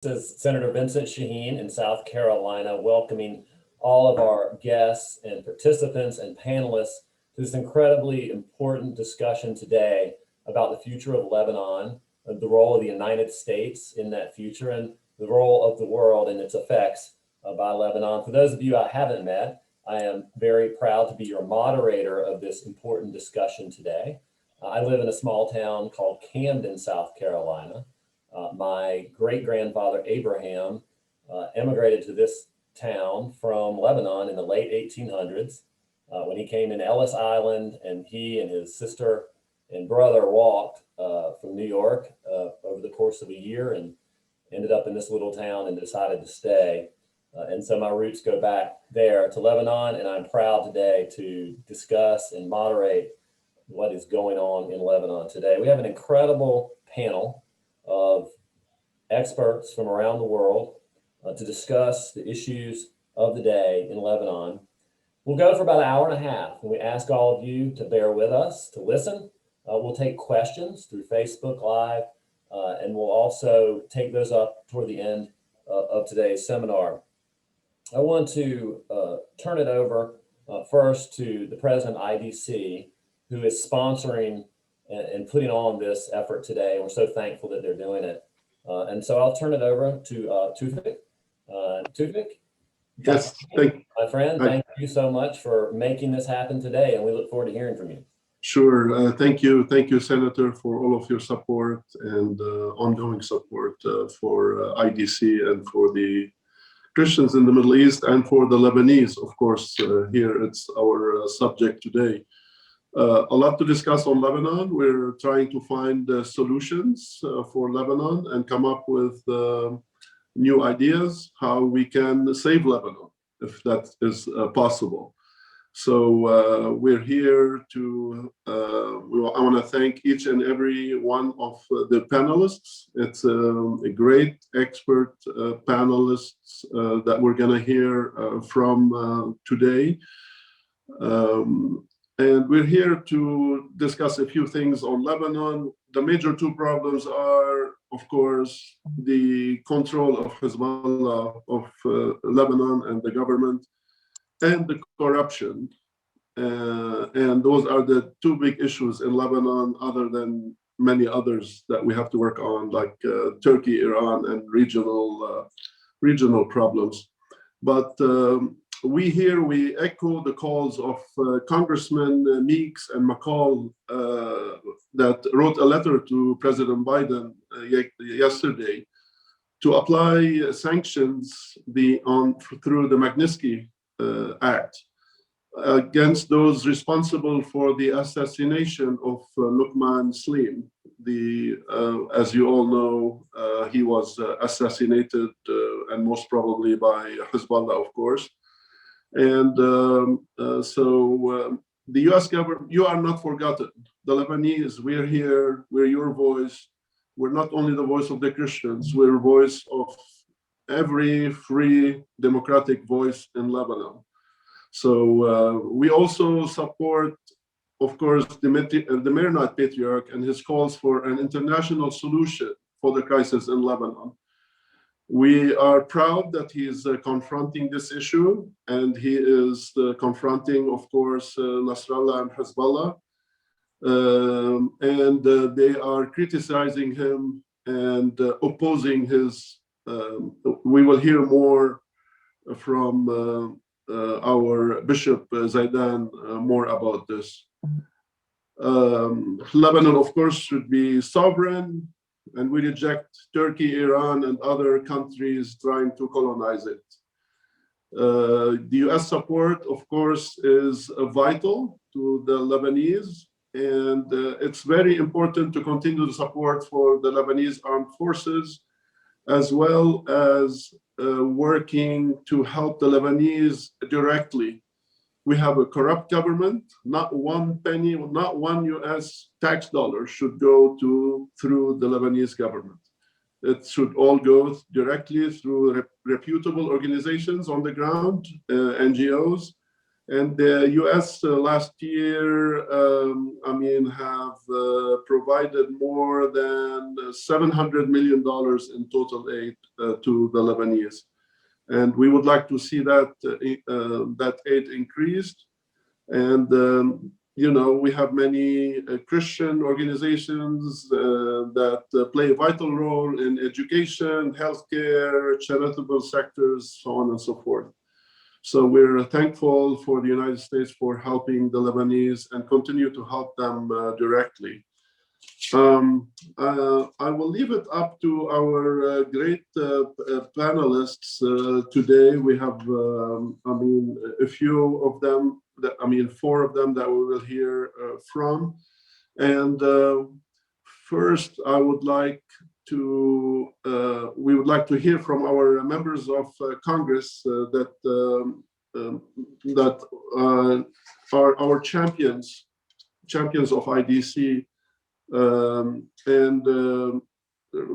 This is Senator Vincent Shaheen in South Carolina, welcoming all of our guests and participants and panelists to this incredibly important discussion today about the future of Lebanon, the role of the United States in that future, and the role of the world and its effects by Lebanon. For those of you I haven't met, I am very proud to be your moderator of this important discussion today. I live in a small town called Camden, South Carolina. My great-grandfather Abraham emigrated to this town from Lebanon in the late 1800s when he came in Ellis Island, and he and his sister and brother walked from New York over the course of a year and ended up in this little town and decided to stay. And so my roots go back there to Lebanon, and I'm proud today to discuss and moderate what is going on in Lebanon today. We have an incredible panel of experts from around the world to discuss the issues of the day in Lebanon. We'll go for about an hour and a half, and we ask all of you to bear with us, to listen. We'll take questions through Facebook Live, and we'll also take those up toward the end of today's seminar. I want to turn it over first to the president of IDC, who is sponsoring and putting on this effort today. We're so thankful that they're doing it. And so I'll turn it over to Tufik. Tufik? Yes, my friend, thank you so much for making this happen today, and we look forward to hearing from you. Sure. Thank you, Senator, for all of your support and ongoing support for IDC and for the Christians in the Middle East and for the Lebanese, of course. Here it's our subject today. A lot to discuss on Lebanon. We're trying to find solutions for Lebanon and come up with new ideas how we can save Lebanon, if that is possible. So we're here to, I want to thank each and every one of the panelists. It's a great expert panelists that we're going to hear from today. And we're here to discuss a few things on Lebanon. The major two problems are, of course, the control of Hezbollah of Lebanon and the government, and the corruption. And those are the two big issues in Lebanon, other than many others that we have to work on, like Turkey, Iran, and regional problems. But we echo the calls of Congressman Meeks and McCall that wrote a letter to President Biden yesterday to apply sanctions through the Magnitsky Act against those responsible for the assassination of Luqman Slim. As you all know, he was assassinated and most probably by Hezbollah, of course. And the US government, you are not forgotten. The Lebanese, we're here, we're your voice. We're not only the voice of the Christians, we're the voice of every free democratic voice in Lebanon. So we also support, of course, the Maronite Patriarch and his calls for an international solution for the crisis in Lebanon. We are proud that he is confronting this issue, and he is confronting, of course, Nasrallah and Hezbollah. And they are criticizing him and opposing his. We will hear more from our Bishop Zaidan more about this. Lebanon, of course, should be sovereign, and we reject Turkey, Iran, and other countries trying to colonize it. The US support, of course, is vital to the Lebanese, and it's very important to continue the support for the Lebanese armed forces, as well as working to help the Lebanese directly. We have a corrupt government. Not one penny, not one US tax dollar should go through the Lebanese government. It should all go directly through reputable organizations on the ground, NGOs, And the U.S. Last year, have provided more than $700 million in total aid to the Lebanese. And we would like to see that aid increased. And we have many Christian organizations that play a vital role in education, healthcare, charitable sectors, so on and so forth. So we're thankful for the United States for helping the Lebanese and continue to help them directly. I will leave it up to our great panelists today. We have, a few of them, four of them that we will hear from. And first, we would like to hear from our members of Congress that are our champions of IDC.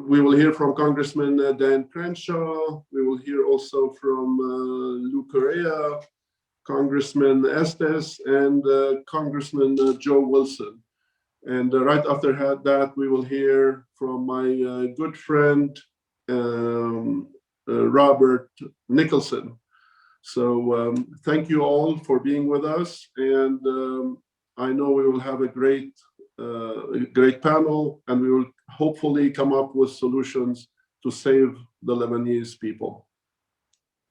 We will hear from Congressman Dan Crenshaw. We will hear also from Lou Correa, Congressman Estes, and Congressman Joe Wilson. And right after that, we will hear from my good friend, Robert Nicholson. So thank you all for being with us. And I know we will have a great panel, and we will hopefully come up with solutions to save the Lebanese people.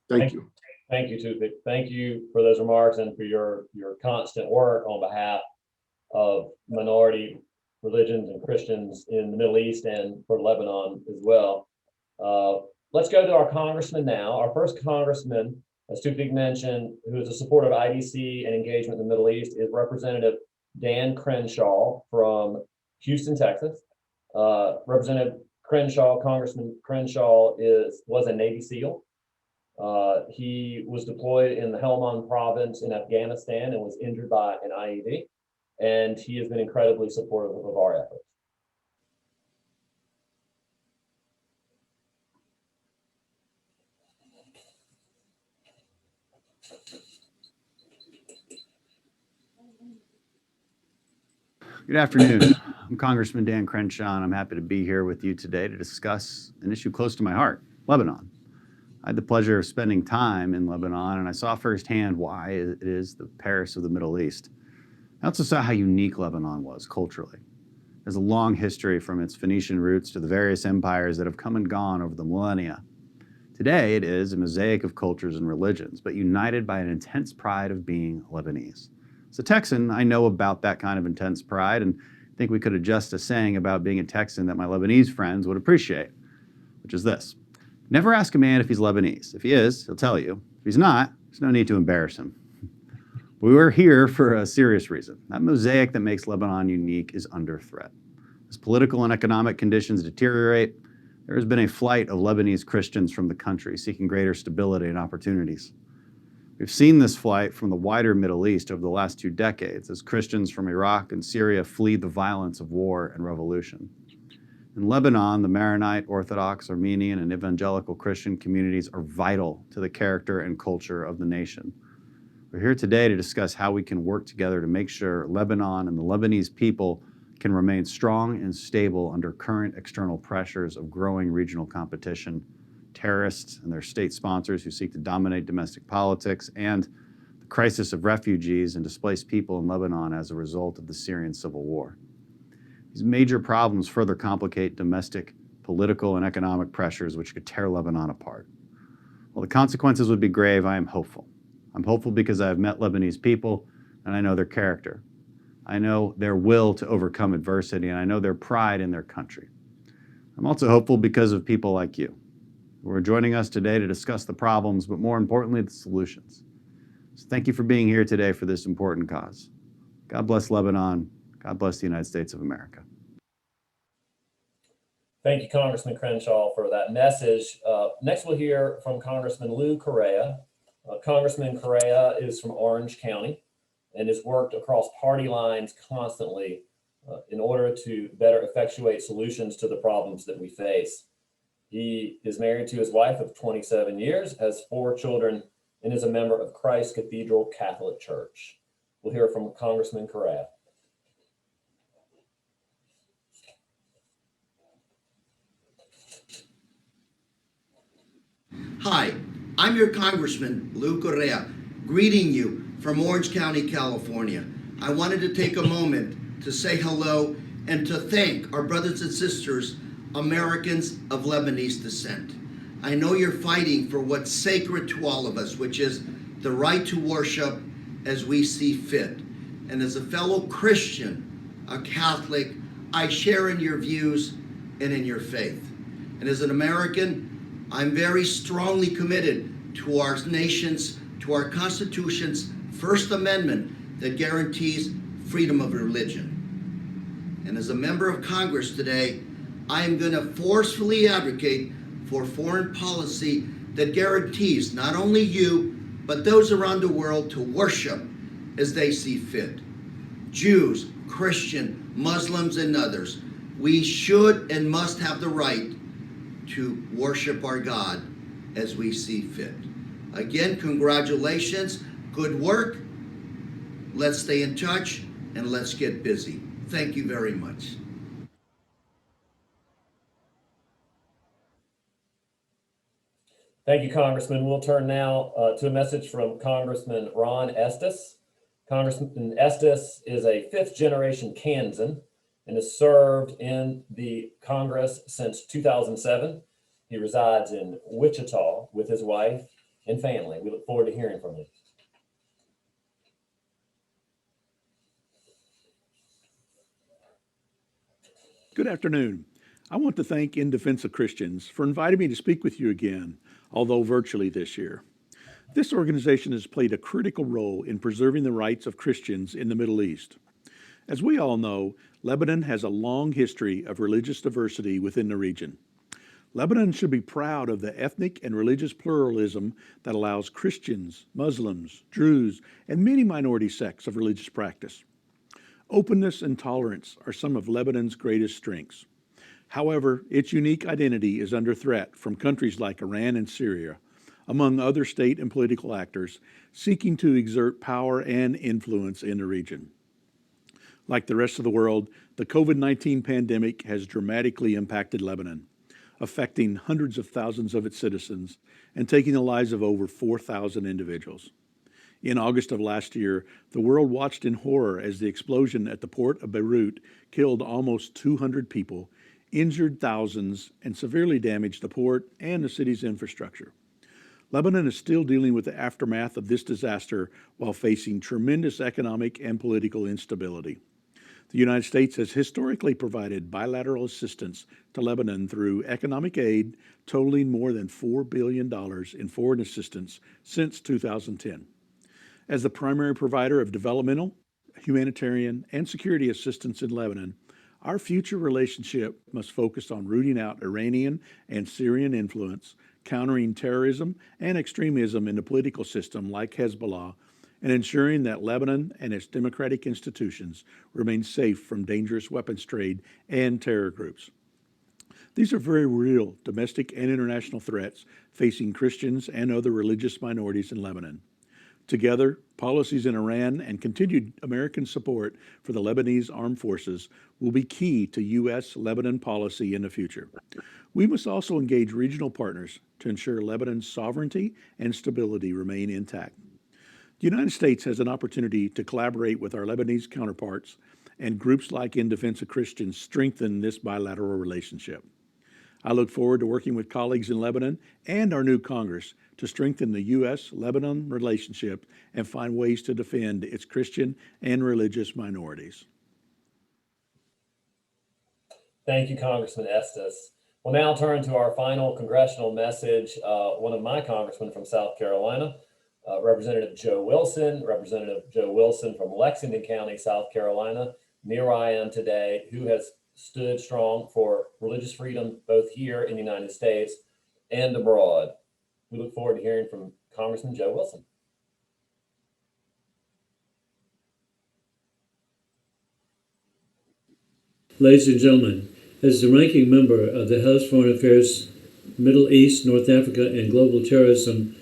Thank you. Thank you, Tufik. Thank you for those remarks and for your constant work on behalf of minority religions and Christians in the Middle East and for Lebanon as well. Let's go to our congressman now. Our first congressman, as Tufik mentioned, who is a supporter of IDC and engagement in the Middle East, is Representative Dan Crenshaw from Houston, Texas. Representative Crenshaw, Congressman Crenshaw was a Navy SEAL. He was deployed in the Helmand province in Afghanistan and was injured by an IED. And he has been incredibly supportive of our efforts. Good afternoon. I'm Congressman Dan Crenshaw, and I'm happy to be here with you today to discuss an issue close to my heart, Lebanon. I had the pleasure of spending time in Lebanon, and I saw firsthand why it is the Paris of the Middle East. I also saw how unique Lebanon was culturally. There's a long history from its Phoenician roots to the various empires that have come and gone over the millennia. Today, it is a mosaic of cultures and religions, but united by an intense pride of being Lebanese. As a Texan, I know about that kind of intense pride and think we could adjust a saying about being a Texan that my Lebanese friends would appreciate, which is this: never ask a man if he's Lebanese. If he is, he'll tell you. If he's not, there's no need to embarrass him. We were here for a serious reason. That mosaic that makes Lebanon unique is under threat. As political and economic conditions deteriorate, there has been a flight of Lebanese Christians from the country seeking greater stability and opportunities. We've seen this flight from the wider Middle East over the last 2 decades as Christians from Iraq and Syria flee the violence of war and revolution. In Lebanon, the Maronite, Orthodox, Armenian, and evangelical Christian communities are vital to the character and culture of the nation. We're here today to discuss how we can work together to make sure Lebanon and the Lebanese people can remain strong and stable under current external pressures of growing regional competition, terrorists and their state sponsors who seek to dominate domestic politics, and the crisis of refugees and displaced people in Lebanon as a result of the Syrian civil war. These major problems further complicate domestic, political, and economic pressures which could tear Lebanon apart. While the consequences would be grave, I am hopeful. I'm hopeful because I have met Lebanese people and I know their character. I know their will to overcome adversity, and I know their pride in their country. I'm also hopeful because of people like you, who are joining us today to discuss the problems, but more importantly, the solutions. So thank you for being here today for this important cause. God bless Lebanon. God bless the United States of America. Thank you, Congressman Crenshaw, for that message. Next, we'll hear from Congressman Lou Correa. Congressman Correa is from Orange County and has worked across party lines constantly in order to better effectuate solutions to the problems that we face. He is married to his wife of 27 years, has 4 children and is a member of Christ Cathedral Catholic Church. We'll hear from Congressman Correa. Hi, I'm your Congressman, Lou Correa, greeting you from Orange County, California. I wanted to take a moment to say hello and to thank our brothers and sisters, Americans of Lebanese descent. I know you're fighting for what's sacred to all of us, which is the right to worship as we see fit. And as a fellow Christian, a Catholic, I share in your views and in your faith. And as an American, I'm very strongly committed to our nation's, to our Constitution's First Amendment that guarantees freedom of religion. And as a member of Congress today, I am going to forcefully advocate for foreign policy that guarantees not only you, but those around the world to worship as they see fit. Jews, Christian, Muslims, and others, we should and must have the right to worship our God as we see fit. Again, congratulations, good work. Let's stay in touch and let's get busy. Thank you very much. Thank you, Congressman. We'll turn now to a message from Congressman Ron Estes. Congressman Estes is a fifth-generation Kansan and has served in the Congress since 2007. He resides in Wichita with his wife and family. We look forward to hearing from you. Good afternoon. I want to thank In Defense of Christians for inviting me to speak with you again, although virtually this year. This organization has played a critical role in preserving the rights of Christians in the Middle East. As we all know, Lebanon has a long history of religious diversity within the region. Lebanon should be proud of the ethnic and religious pluralism that allows Christians, Muslims, Druze, and many minority sects of religious practice. Openness and tolerance are some of Lebanon's greatest strengths. However, its unique identity is under threat from countries like Iran and Syria, among other state and political actors seeking to exert power and influence in the region. Like the rest of the world, the COVID-19 pandemic has dramatically impacted Lebanon, affecting hundreds of thousands of its citizens and taking the lives of over 4,000 individuals. In August of last year, the world watched in horror as the explosion at the port of Beirut killed almost 200 people, injured thousands, and severely damaged the port and the city's infrastructure. Lebanon is still dealing with the aftermath of this disaster while facing tremendous economic and political instability. The United States has historically provided bilateral assistance to Lebanon through economic aid totaling more than $4 billion in foreign assistance since 2010. As the primary provider of developmental, humanitarian, and security assistance in Lebanon, our future relationship must focus on rooting out Iranian and Syrian influence, countering terrorism and extremism in the political system like Hezbollah, and ensuring that Lebanon and its democratic institutions remain safe from dangerous weapons trade and terror groups. These are very real domestic and international threats facing Christians and other religious minorities in Lebanon. Together, policies in Iran and continued American support for the Lebanese armed forces will be key to U.S.-Lebanon policy in the future. We must also engage regional partners to ensure Lebanon's sovereignty and stability remain intact. The United States has an opportunity to collaborate with our Lebanese counterparts, and groups like In Defense of Christians strengthen this bilateral relationship. I look forward to working with colleagues in Lebanon and our new Congress to strengthen the U.S.-Lebanon relationship and find ways to defend its Christian and religious minorities. Thank you, Congressman Estes. We'll now turn to our final congressional message. One of my congressmen from South Carolina, Representative Joe Wilson from Lexington County, South Carolina, near where I am today, who has stood strong for religious freedom both here in the United States and abroad. We look forward to hearing from Congressman Joe Wilson. Ladies and gentlemen, as the ranking member of the House Foreign Affairs, Middle East, North Africa, and Global Terrorism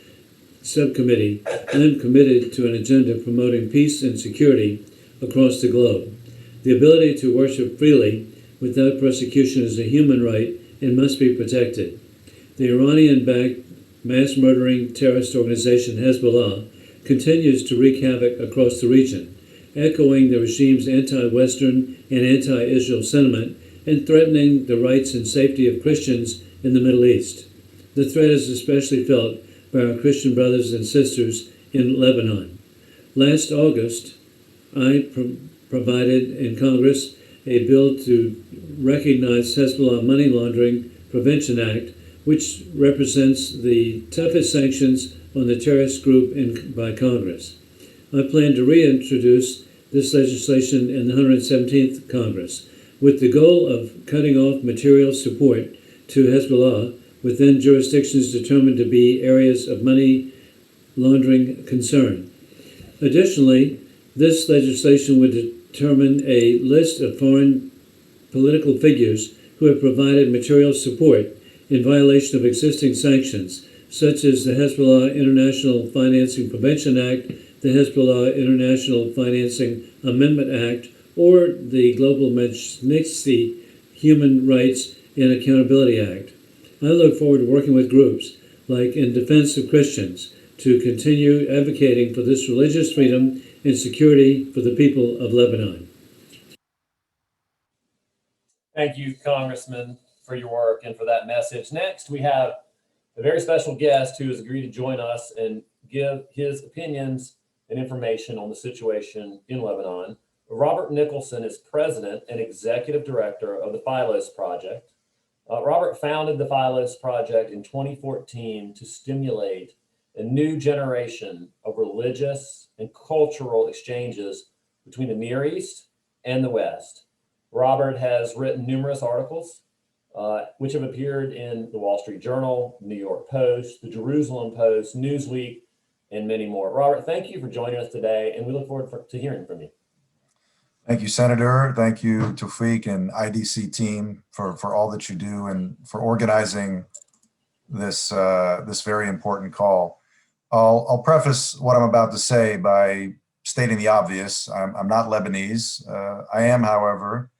Subcommittee, I'm committed to an agenda promoting peace and security across the globe. The ability to worship freely without persecution is a human right and must be protected. The Iranian-backed mass-murdering terrorist organization Hezbollah continues to wreak havoc across the region, echoing the regime's anti-Western and anti-Israel sentiment and threatening the rights and safety of Christians in the Middle East. The threat is especially felt by our Christian brothers and sisters in Lebanon. Last August, I provided in Congress a bill to recognize Hezbollah Money Laundering Prevention Act, which represents the toughest sanctions on the terrorist group by Congress. I plan to reintroduce this legislation in the 117th Congress, with the goal of cutting off material support to Hezbollah within jurisdictions determined to be areas of money laundering concern. Additionally, this legislation would determine a list of foreign political figures who have provided material support in violation of existing sanctions, such as the Hezbollah International Financing Prevention Act, the Hezbollah International Financing Amendment Act, or the Global Magnitsky Human Rights and Accountability Act. I look forward to working with groups like In Defense of Christians to continue advocating for this religious freedom and security for the people of Lebanon. Thank you, Congressman, for your work and for that message. Next, we have a very special guest who has agreed to join us and give his opinions and information on the situation in Lebanon. Robert Nicholson is president and executive director of the Philos Project. Robert founded the Philos Project in 2014 to stimulate a new generation of religious and cultural exchanges between the Near East and the West. Robert has written numerous articles, which have appeared in the Wall Street Journal, New York Post, the Jerusalem Post, Newsweek, and many more. Robert, thank you for joining us today, and we look forward to hearing from you. Thank you, Senator. Thank you, Tawfiq and IDC team for all that you do and for organizing this this very important call. I'll preface what I'm about to say by stating the obvious. I'm not Lebanese. I am, however,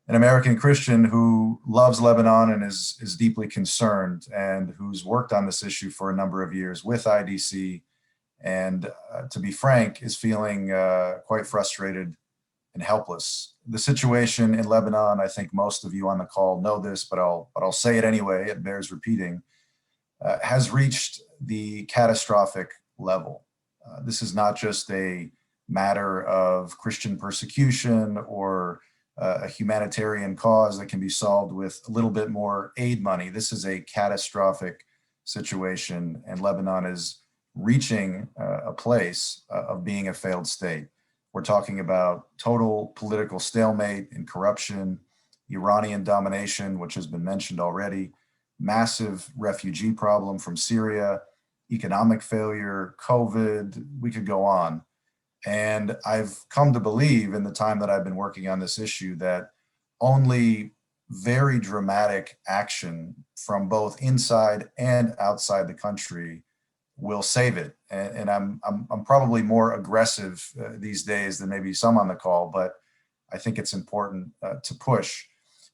an American Christian who loves Lebanon and is deeply concerned and who's worked on this issue for a number of years with IDC. And to be frank, is feeling quite frustrated and helpless. The situation in Lebanon, I think most of you on the call know this, but I'll say it anyway, it bears repeating, has reached the catastrophic level. This is not just a matter of Christian persecution or a humanitarian cause that can be solved with a little bit more aid money. This is a catastrophic situation, and Lebanon is reaching a place of being a failed state. We're talking about total political stalemate and corruption, Iranian domination, which has been mentioned already, massive refugee problem from Syria, economic failure, COVID, we could go on. And I've come to believe in the time that I've been working on this issue that only very dramatic action from both inside and outside the country will save it. And I'm probably more aggressive these days than maybe some on the call, but I think it's important to push,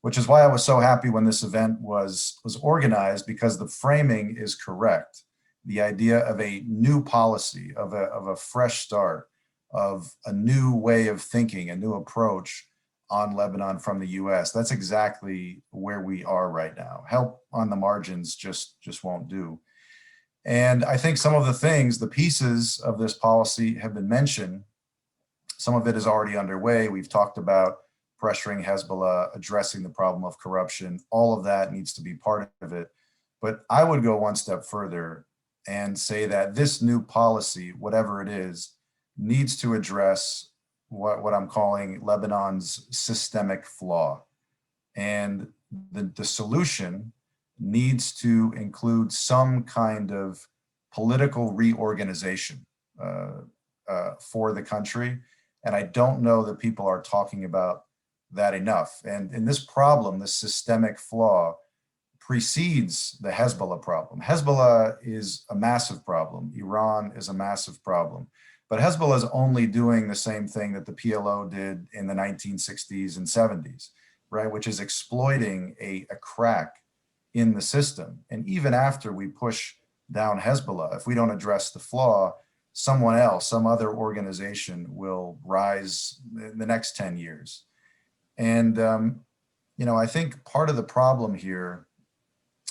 which is why I was so happy when this event was organized, because the framing is correct. The idea of a new policy, of a fresh start, of a new way of thinking, a new approach on Lebanon from the US. That's exactly where we are right now. Help on the margins just won't do. And I think some of the things, the pieces of this policy have been mentioned. Some of it is already underway. We've talked about pressuring Hezbollah, addressing the problem of corruption. All of that needs to be part of it. But I would go one step further and say that this new policy, whatever it is, needs to address what I'm calling Lebanon's systemic flaw. And the solution needs to include some kind of political reorganization for the country. And I don't know that people are talking about that enough. And in this problem, this systemic flaw, precedes the Hezbollah problem. Hezbollah is a massive problem. Iran is a massive problem. But Hezbollah is only doing the same thing that the PLO did in the 1960s and 70s, right? Which is exploiting a crack in the system. And even after we push down Hezbollah, if we don't address the flaw, someone else, some other organization will rise in the next 10 years. And, I think part of the problem here,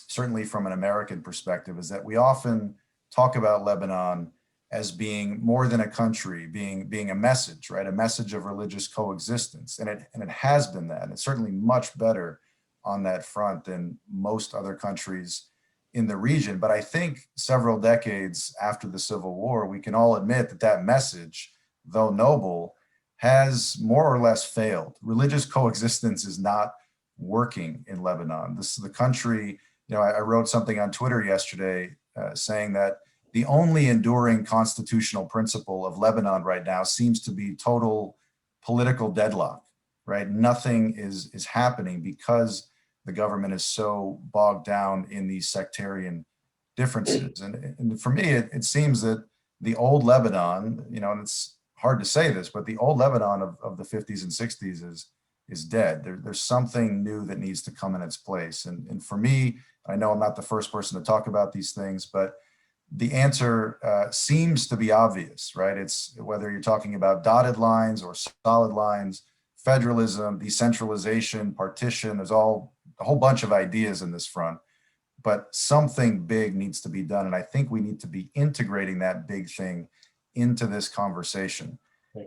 certainly from an American perspective, is that we often talk about Lebanon as being more than a country, being a message, right? A message of religious coexistence. And it has been that. And it's certainly much better on that front than most other countries in the region. But I think several decades after the Civil War, we can all admit that that message, though noble, has more or less failed. Religious coexistence is not working in Lebanon. The country, I wrote something on Twitter yesterday saying that the only enduring constitutional principle of Lebanon right now seems to be total political deadlock, right? Nothing is happening because the government is so bogged down in these sectarian differences. And for me, it seems that the old Lebanon, and it's hard to say this, but the old Lebanon of the 50s and 60s is dead. There's something new that needs to come in its place. And for me, I know I'm not the first person to talk about these things, but the answer seems to be obvious, right? It's whether you're talking about dotted lines or solid lines, federalism, decentralization, partition, there's a whole bunch of ideas in this front, but something big needs to be done. And I think we need to be integrating that big thing into this conversation.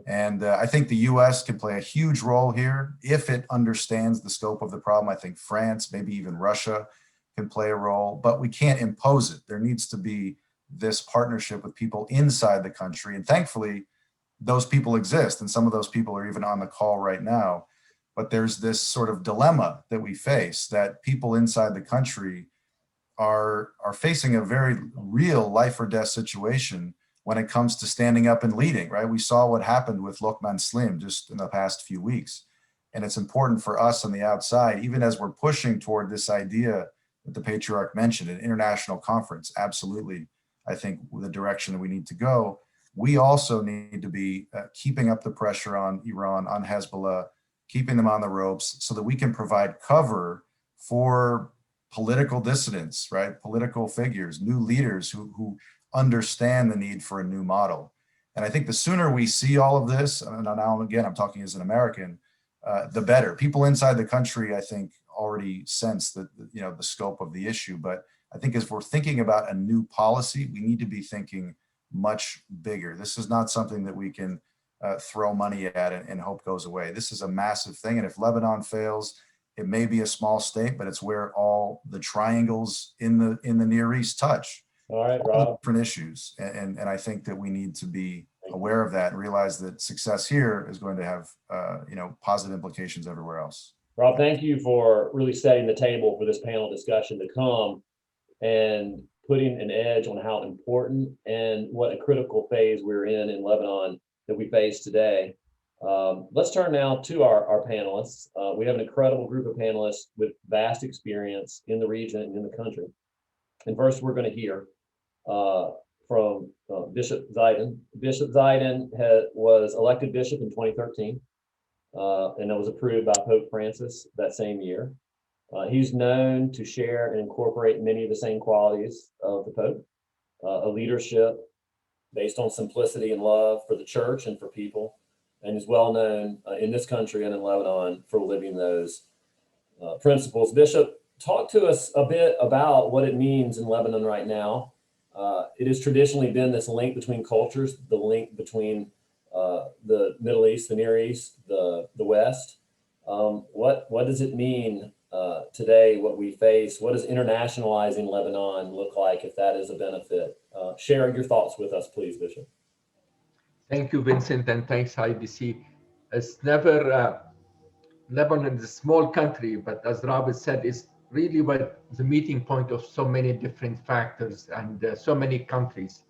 And I think the US can play a huge role here if it understands the scope of the problem. I think France, maybe even Russia can play a role, but we can't impose it. There needs to be this partnership with people inside the country. And thankfully, those people exist. And some of those people are even on the call right now. But there's this sort of dilemma that we face, that people inside the country are facing a very real life or death situation when it comes to standing up and leading, right? We saw what happened with Lokman Slim just in the past few weeks. And it's important for us on the outside, even as we're pushing toward this idea that the patriarch mentioned, an international conference, absolutely, I think the direction that we need to go. We also need to be keeping up the pressure on Iran, on Hezbollah, keeping them on the ropes so that we can provide cover for political dissidents, right? Political figures, new leaders who understand the need for a new model. And I think the sooner we see all of this, and now again, I'm talking as an American, the better. People inside the country, I think, already sense that, the scope of the issue. But I think as we're thinking about a new policy, we need to be thinking much bigger. This is not something that we can throw money at and hope goes away. This is a massive thing. And if Lebanon fails, it may be a small state, but it's where all the triangles in the Near East touch. All right, Rob. Different issues. And I think that we need to be aware of that and realize that success here is going to have, positive implications everywhere else. Rob, thank you for really setting the table for this panel discussion to come and putting an edge on how important and what a critical phase we're in Lebanon that we face today. Let's turn now to our panelists. We have an incredible group of panelists with vast experience in the region and in the country. And first, we're going to hear from Bishop Zidane. Bishop Zidane was elected bishop in 2013, and it was approved by Pope Francis that same year. He's known to share and incorporate many of the same qualities of the Pope, a leadership based on simplicity and love for the church and for people, and is well known in this country and in Lebanon for living those principles. Bishop, talk to us a bit about what it means in Lebanon right now. It has traditionally been this link between cultures, the link between the Middle East, the Near East, the West. What does it mean today, what we face? What does internationalizing Lebanon look like, if that is a benefit? Share your thoughts with us, please, Bishop. Thank you, Vincent, and thanks, IDC. It's never, Lebanon is a small country, but as Robert said, it's really what the meeting point of so many different factors and so many countries.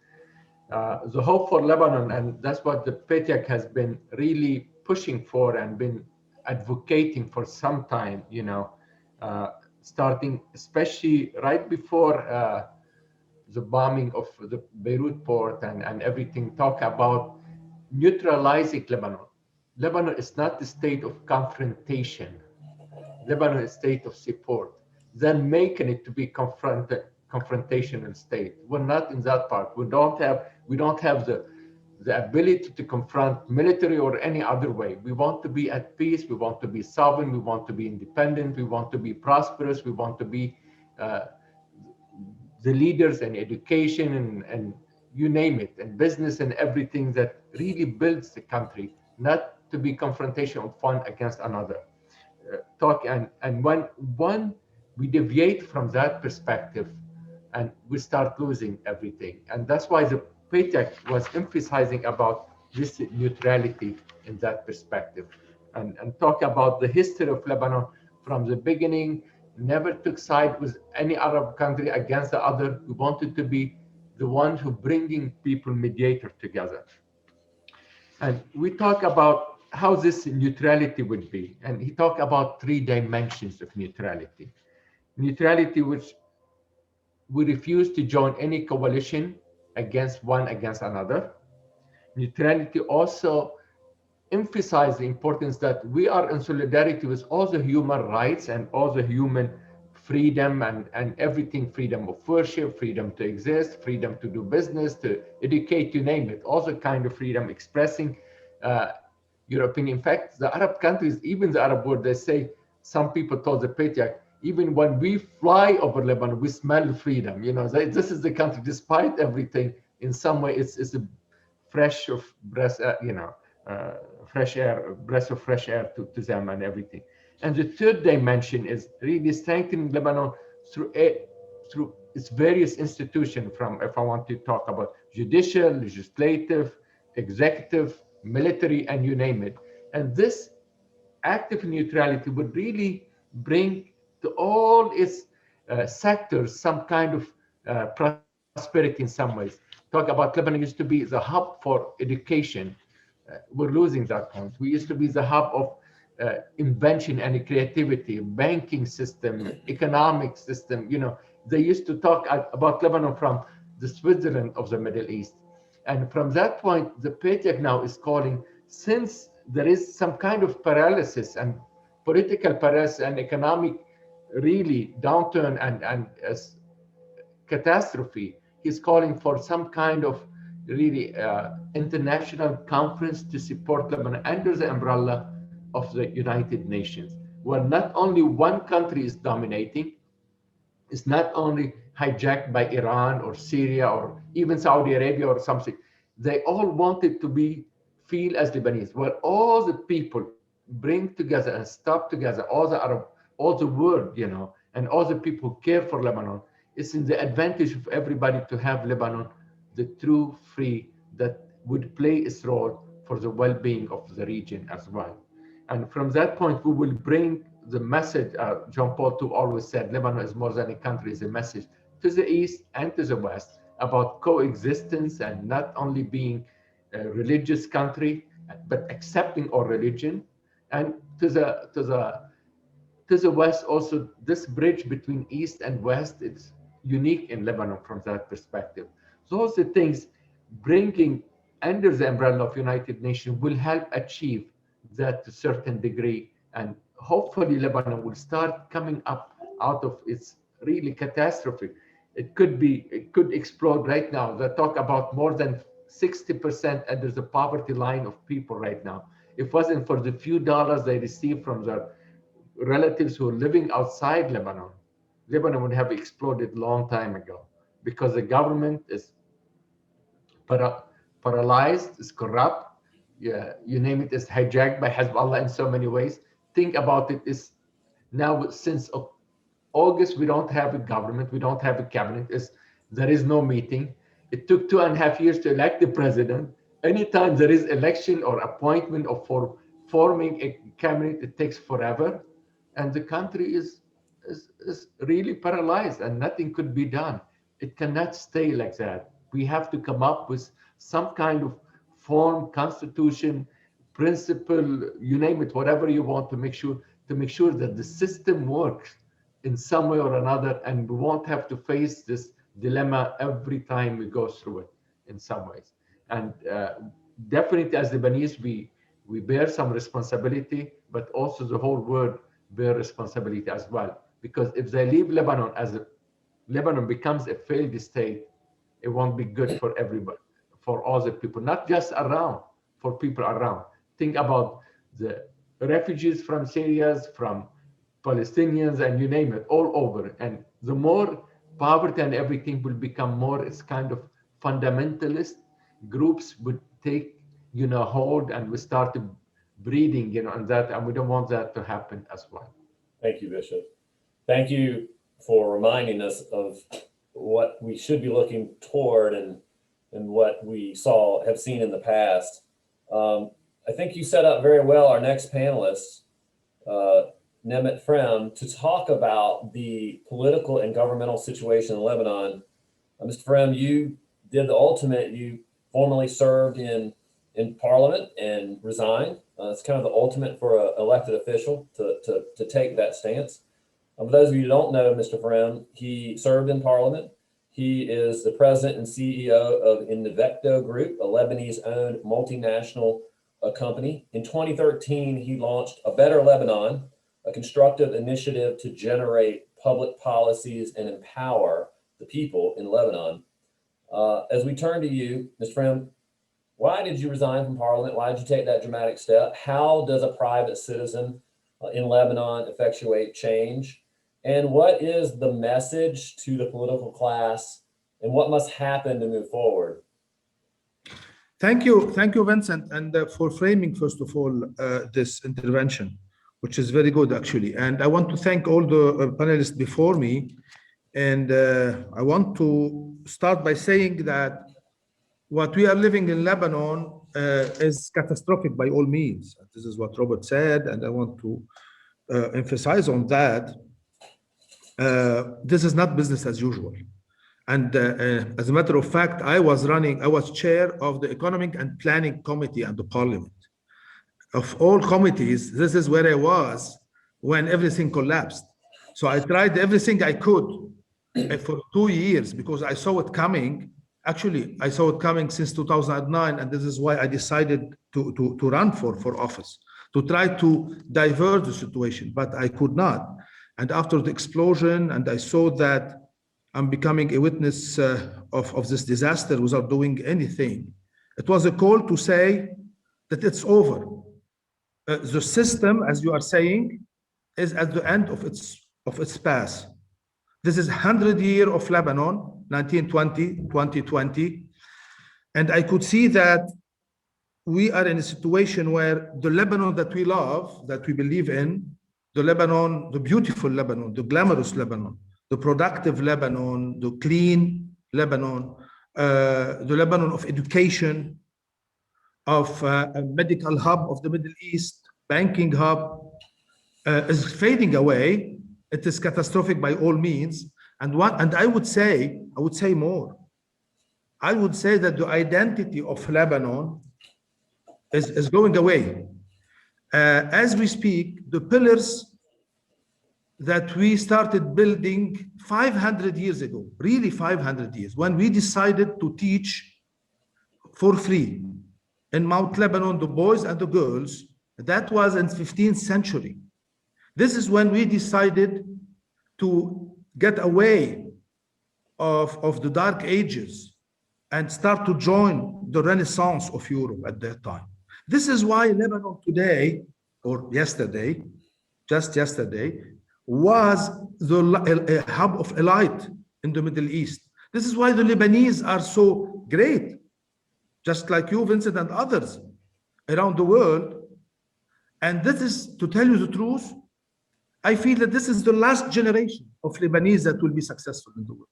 The hope for Lebanon, and that's what the Patriarch has been really pushing for and been advocating for some time, starting especially right before the bombing of the Beirut port and everything, talk about neutralizing Lebanon. Lebanon is not a state of confrontation. Lebanon is a state of support. Then making it to be confrontational state. We're not in that part. We don't have the ability to confront military or any other way. We want to be at peace. We want to be sovereign. We want to be independent. We want to be prosperous. We want to be the leaders in education and you name it, and business and everything that really builds the country, not to be confrontational one against another. And when we deviate from that perspective, and we start losing everything. And that's why the Patriarch was emphasizing about this neutrality in that perspective, and talk about the history of Lebanon from the beginning. Never took side with any Arab country against the other. We wanted to be the one who bringing people mediator together. And we talk about how this neutrality would be. And he talked about 3 dimensions of neutrality. Neutrality, which we refuse to join any coalition against another. Neutrality also emphasize the importance that we are in solidarity with all the human rights and all the human freedom and everything, freedom of worship, freedom to exist, freedom to do business, to educate, you name it, all the kind of freedom expressing your opinion. In fact, the Arab countries, even the Arab world, they say, some people told the Patriarch, even when we fly over Lebanon, we smell freedom. You know, this is the country, despite everything, in some way, it's a fresh of breath, fresh air, breath of fresh air to them and everything. And the third dimension is really strengthening Lebanon through its various institutions, from, if I want to talk about judicial, legislative, executive, military, and you name it. And this active neutrality would really bring to all its sectors some kind of prosperity in some ways. Talk about Lebanon used to be the hub for education. We're losing that point. We used to be the hub of invention and creativity, banking system, economic system. You know, they used to talk about Lebanon from the Switzerland of the Middle East. And from that point, the Patriarch now is calling, since there is some kind of paralysis and political paralysis and economic really downturn and catastrophe, he's calling for some kind of really international conference to support Lebanon under the umbrella of the United Nations, where not only one country is dominating, it's not only hijacked by Iran or Syria or even Saudi Arabia or something. They all wanted to feel as Lebanese, where all the people bring together and stop together, all the Arab, all the world, you know, and all the people who care for Lebanon. It's in the advantage of everybody to have Lebanon, the true free that would play its role for the well-being of the region as well. And from that point, we will bring the message, John Paul II always said, Lebanon is more than a country, is a message to the East and to the West about coexistence and not only being a religious country, but accepting all religion. And to the West also, this bridge between East and West, it's unique in Lebanon from that perspective. Those are things bringing under the umbrella of United Nations will help achieve that to a certain degree. And hopefully Lebanon will start coming up out of its really catastrophe. It could explode right now. They talk about more than 60% under the poverty line of people right now. If it wasn't for the few dollars they receive from their relatives who are living outside Lebanon, Lebanon would have exploded long time ago, because the government is paralyzed, is corrupt. Yeah, you name it, is hijacked by Hezbollah in so many ways. Think about it, is now since August, we don't have a government, we don't have a cabinet, there is no meeting. It took 2.5 years to elect the president. Anytime there is election or appointment or for forming a cabinet, it takes forever. And the country is really paralyzed and nothing could be done. It cannot stay like that. We have to come up with some kind of form, constitution, principle, you name it, whatever you want, to make sure that the system works in some way or another, and we won't have to face this dilemma every time we go through it in some ways. And definitely as Lebanese, we bear some responsibility, but also the whole world bear responsibility as well. Because if they leave Lebanon, Lebanon becomes a failed state, it won't be good for everybody, for all the people, not just around, for people around. Think about the refugees from Syria, from Palestinians, and you name it, all over. And the more poverty and everything will become more, it's kind of fundamentalist groups would take, hold, and we start breeding, and that, and we don't want that to happen as well. Thank you, Bishop. Thank you for reminding us of what we should be looking toward and what we have seen in the past. I think you set up very well our next panelist, Nemet Frem, to talk about the political and governmental situation in Lebanon. Mr. Frem, you did the ultimate. You formerly served in parliament and resigned. It's kind of the ultimate for an elected official to take that stance. For those of you who don't know Mr. Frem, he served in parliament. He is the president and CEO of Invecto Group, a Lebanese-owned multinational company. In 2013, he launched A Better Lebanon, a constructive initiative to generate public policies and empower the people in Lebanon. As we turn to you, Mr. Frem, why did you resign from parliament? Why did you take that dramatic step? How does a private citizen in Lebanon effectuate change? And what is the message to the political class, and what must happen to move forward? Thank you, Vincent, and for framing, first of all, this intervention, which is very good, actually. And I want to thank all the panelists before me. And I want to start by saying that what we are living in Lebanon is catastrophic by all means. This is what Robert said, and I want to emphasize on that. This is not business as usual. And as a matter of fact, I was chair of the Economic and Planning Committee at the Parliament. Of all committees, this is where I was when everything collapsed. So I tried everything I could for 2 years because I saw it coming. Actually, I saw it coming since 2009, and this is why I decided to run for office, to try to divert the situation, but I could not. And after the explosion, and I saw that I'm becoming a witness of this disaster without doing anything, it was a call to say that it's over. The system, as you are saying, is at the end of its path. This is 100 years of Lebanon, 1920, 2020. And I could see that we are in a situation where the Lebanon that we love, that we believe in, the Lebanon, the beautiful Lebanon, the glamorous Lebanon, the productive Lebanon, the clean Lebanon, the Lebanon of education, of a medical hub of the Middle East, banking hub, is fading away. It is catastrophic by all means. And I would say more. I would say that the identity of Lebanon is going away. As we speak, the pillars that we started building 500 years ago, really 500 years, when we decided to teach for free in Mount Lebanon, the boys and the girls, that was in 15th century. This is when we decided to get away of the Dark Ages and start to join the Renaissance of Europe at that time. This is why Lebanon today, or yesterday, just yesterday, was a hub of elite in the Middle East. This is why the Lebanese are so great, just like you, Vincent, and others around the world. And this is, to tell you the truth, I feel that this is the last generation of Lebanese that will be successful in the world.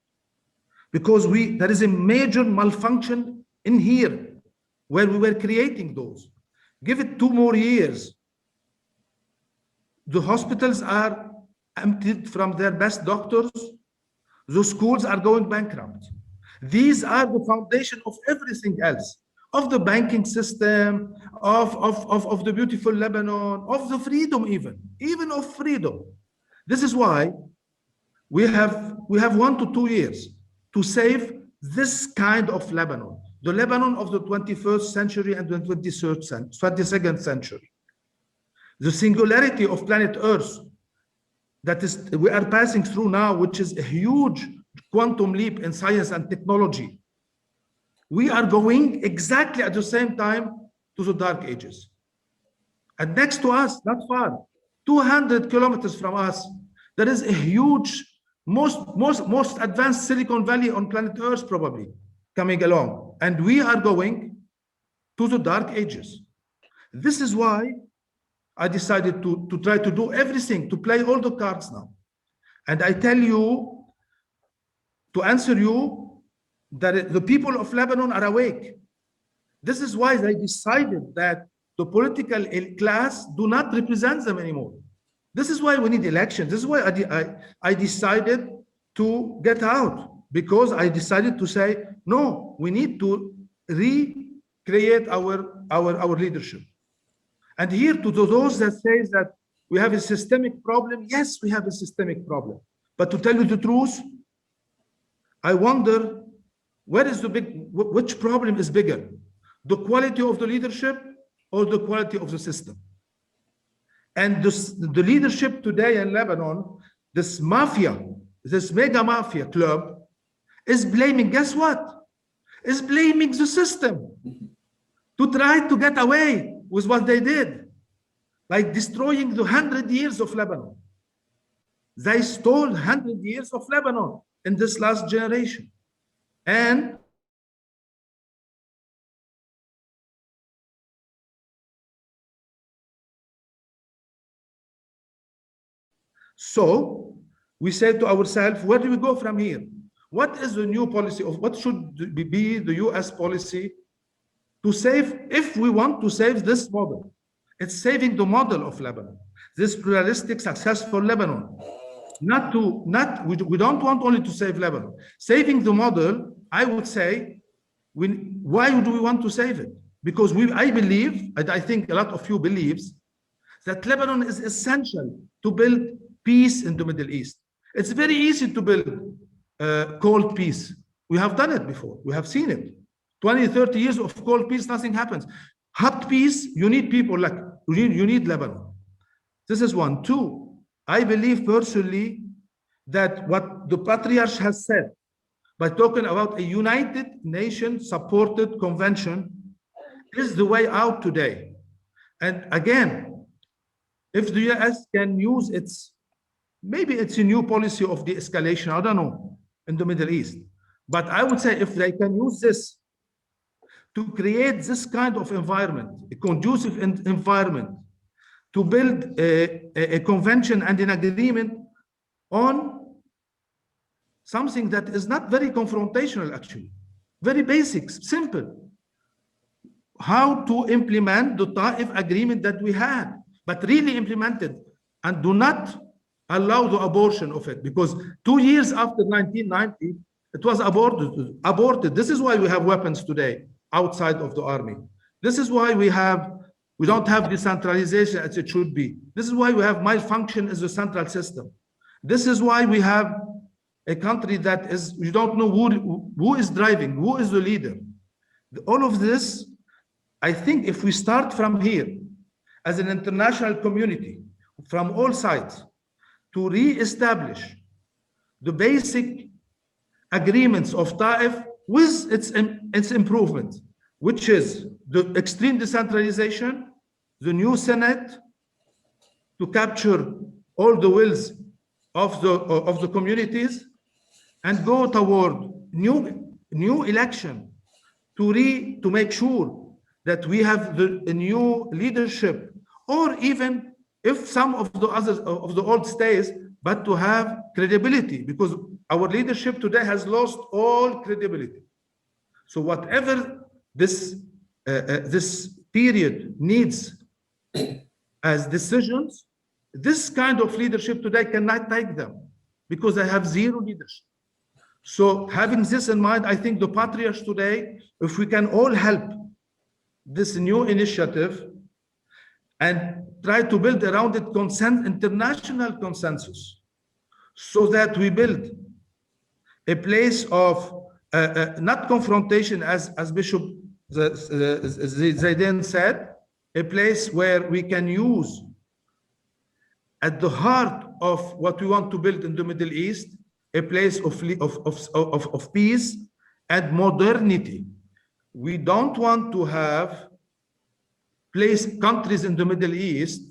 Because there is a major malfunction in here where we were creating those. Give it 2 more years. The hospitals are emptied from their best doctors. The schools are going bankrupt. These are the foundation of everything else, of the banking system, of the beautiful Lebanon, of the freedom even of freedom. This is why we have 1 to 2 years to save this kind of Lebanon, the Lebanon of the 21st century and the 22nd century. The singularity of planet Earth that is we are passing through now, which is a huge quantum leap in science and technology. We are going exactly at the same time to the dark ages. And next to us, not far, 200 kilometers from us, there is a huge, most advanced Silicon Valley on planet Earth probably coming along. And we are going to the dark ages. This is why I decided to try to do everything, to play all the cards now. And I tell you, to answer you, that the people of Lebanon are awake. This is why they decided that the political class do not represent them anymore. This is why we need elections. This is why I decided to get out, because I decided to say, no, we need to recreate our leadership. And here to those that say that we have a systemic problem, yes, we have a systemic problem. But to tell you the truth, I wonder which problem is bigger, the quality of the leadership or the quality of the system? And the leadership today in Lebanon, this mafia, this mega mafia club is blaming, guess what? Is blaming the system to try to get away with what they did, like destroying the 100 years of Lebanon. They stole 100 years of Lebanon in this last generation. And so we said to ourselves, where do we go from here? What is the new policy of what should be the US policy to save, if we want to save this model? It's saving the model of Lebanon, this pluralistic, successful Lebanon. We don't want only to save Lebanon. Saving the model, I would say, why do we want to save it? Because I believe, and I think a lot of you believes, that Lebanon is essential to build peace in the Middle East. It's very easy to build cold peace. We have done it before. We have seen it. 20, 30 years of cold peace, nothing happens. Hot peace, you need people like, you need Lebanon. This is one. Two, I believe personally that what the Patriarch has said by talking about a United Nations supported convention is the way out today. And again, if the US can use maybe it's a new policy of de-escalation, I don't know, in the Middle East. But I would say if they can use this to create this kind of environment, a conducive environment, to build a convention and an agreement on something that is not very confrontational, actually, very basic, simple. How to implement the Ta'if agreement that we had, but really implement it and do not allow the abortion of it, because 2 years after 1990, it was aborted. This is why we have weapons today outside of the army. This is why we don't have decentralization as it should be. This is why we have malfunction as a central system. This is why we have a country that is, you don't know who is driving, who is the leader. All of this, I think if we start from here as an international community from all sides to re-establish the basic agreements of Ta'if with its improvement, which is the extreme decentralization, the new Senate to capture all the wills of the communities, and go toward new election to make sure that we have a new leadership, or even if some of the old stays, but to have credibility, because our leadership today has lost all credibility. So whatever this period needs as decisions, this kind of leadership today cannot take them because they have zero leadership. So having this in mind, I think the Patriarchs today, if we can all help this new initiative and try to build around it international consensus, so that we build a place of not confrontation, as Bishop Zayden said, a place where we can use at the heart of what we want to build in the Middle East, a place of peace and modernity. We don't want to have countries in the Middle East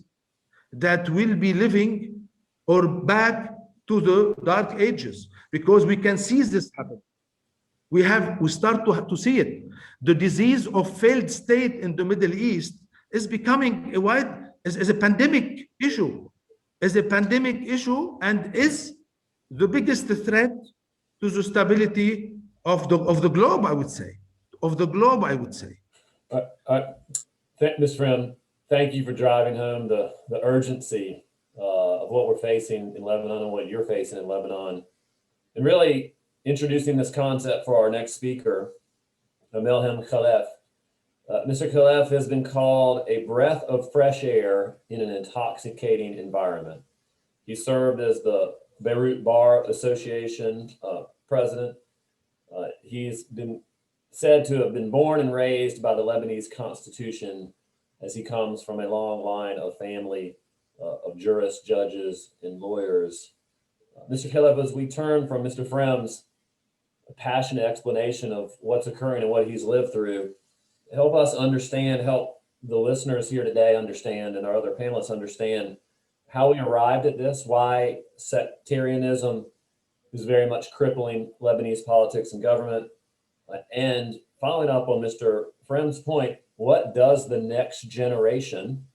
that will be living or back to the dark ages, because we can see this happen. We start to see it. The disease of failed state in the Middle East is becoming is a pandemic issue, and is the biggest threat to the stability of the globe, I would say. Ms. Frem, thank you for driving home the urgency of what we're facing in Lebanon and what you're facing in Lebanon, and really introducing this concept for our next speaker, Melhem Khalef. Mr. Khalef has been called a breath of fresh air in an intoxicating environment. He served as the Beirut Bar Association president. He's been said to have been born and raised by the Lebanese Constitution, as he comes from a long line of family of jurists, judges, and lawyers. Mr. Khalef, as we turn from Mr. Frem's passionate explanation of what's occurring and what he's lived through, help the listeners here today understand, and our other panelists understand, how we arrived at this, why sectarianism is very much crippling Lebanese politics and government, and following up on Mr. Frem's point, what does the next generation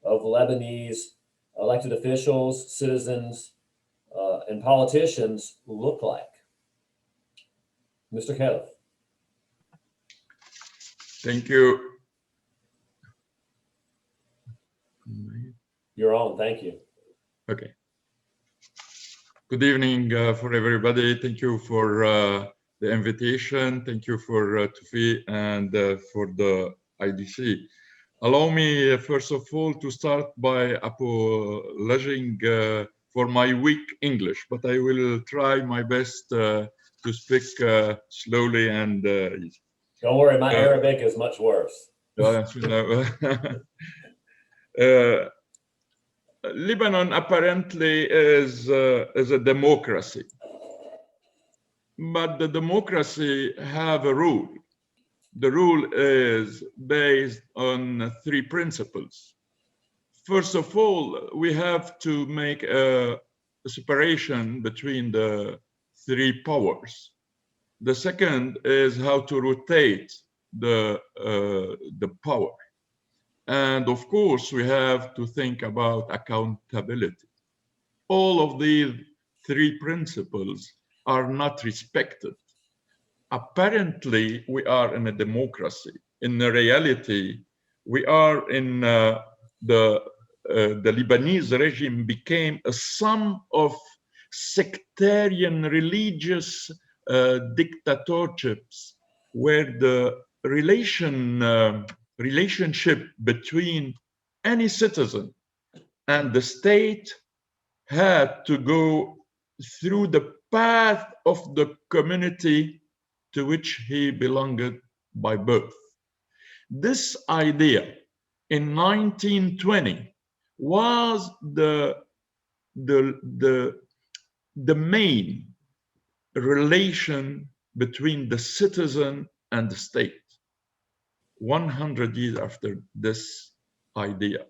of Lebanese elected officials, citizens, and politicians look like? Mr. Khalef. Thank you. You're on. Thank you. Okay. Good evening for everybody. Thank you for the invitation. Thank you for Tufi and for the IDC. Allow me, first of all, to start by apologizing for my weak English, but I will try my best to speak slowly and easy. Don't worry, my Arabic is much worse. Lebanon apparently is a democracy, but the democracy have a rule. The rule is based on 3 principles. First of all, we have to make a separation between the 3 powers. The second is how to rotate the power. And of course, we have to think about accountability. All of these 3 principles are not respected. Apparently, we are in a democracy. In reality, we are in the Lebanese regime became a sum of sectarian religious dictatorships, where the relationship between any citizen and the state had to go through the path of the community to which he belonged by birth. This idea in 1920 was the main relation between the citizen and the state. 100 years after this idea,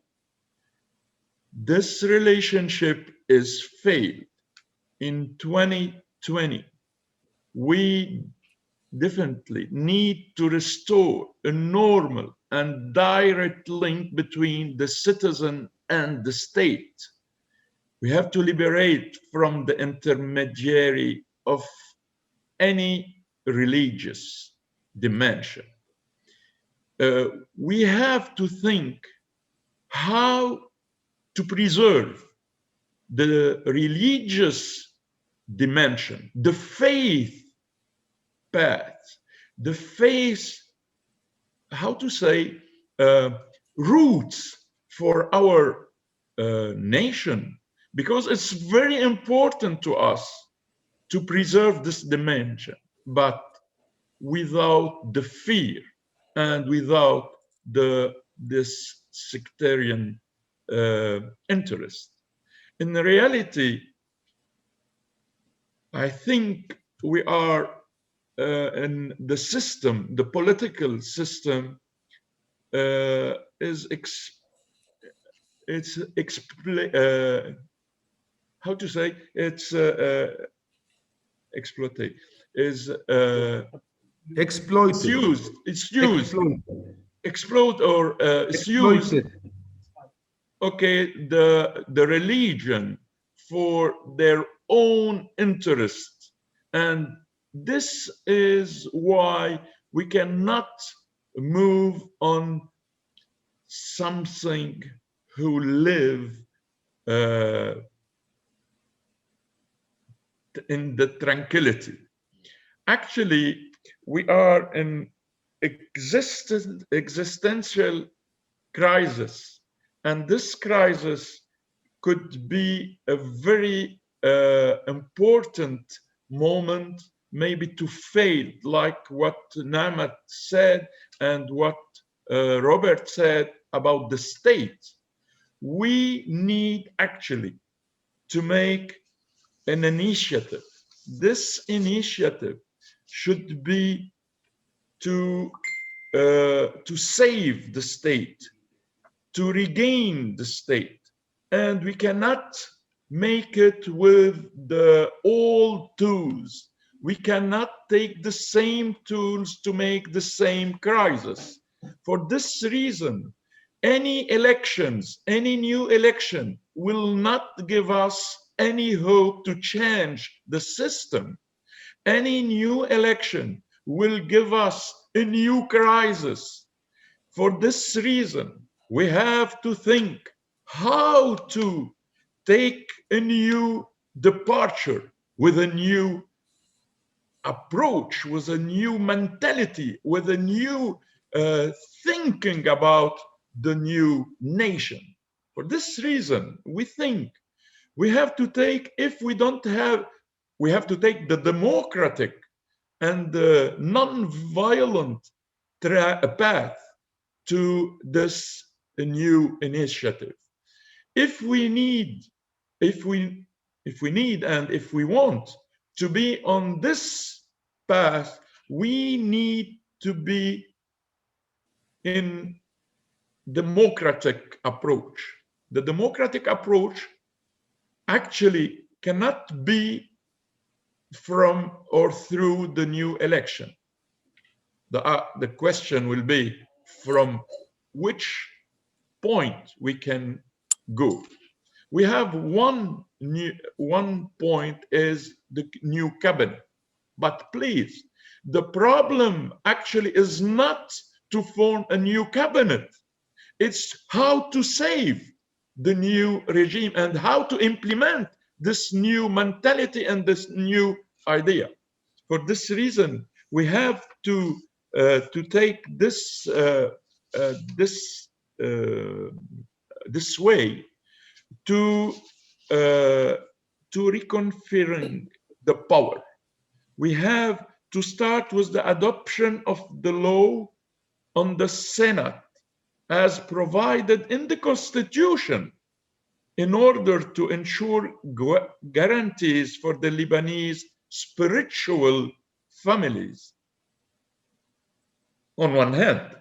this relationship is failed. In 2020, we definitely need to restore a normal and direct link between the citizen and the state. We have to liberate from the intermediary of any religious dimension. We have to think how to preserve the religious dimension, the faith path, the faith, how to say, roots for our nation, because it's very important to us to preserve this dimension, but without the fear and without this sectarian interest. In reality, I think we are in the system, the political system is how to say, it's exploited, is Exploited. it's used, Exploited. explode or it's used, Exploited. okay, the religion for their own interest. And this is why we cannot move on something who live in the tranquility. Actually, we are in existential crisis, and this crisis could be a very important moment, maybe to fail, like what Namat said and what Robert said about the state. We need actually to make an initiative. This initiative should be to save the state, to regain the state. And we cannot make it with the old tools. We cannot take the same tools to make the same crisis. For this reason, any elections, any new election will not give us any hope to change the system. Any new election will give us a new crisis. For this reason, we have to think how to take a new departure with a new approach, with a new mentality, with a new thinking about the new nation. For this reason, we think we have to take, if we don't have, we have to take the democratic and the non-violent path to this new initiative. If we need and if we want to be on this path, we need to be in democratic approach. The democratic approach actually cannot be from or through the new election. The question will be from which point we can go. We have one point is the new cabinet. But please, the problem actually is not to form a new cabinet. It's how to save the new regime and how to implement this new mentality and this new idea. For this reason, we have to take this way to reconfirming the power. We have to start with the adoption of the law on the Senate as provided in the Constitution in order to ensure guarantees for the Lebanese spiritual families on one hand,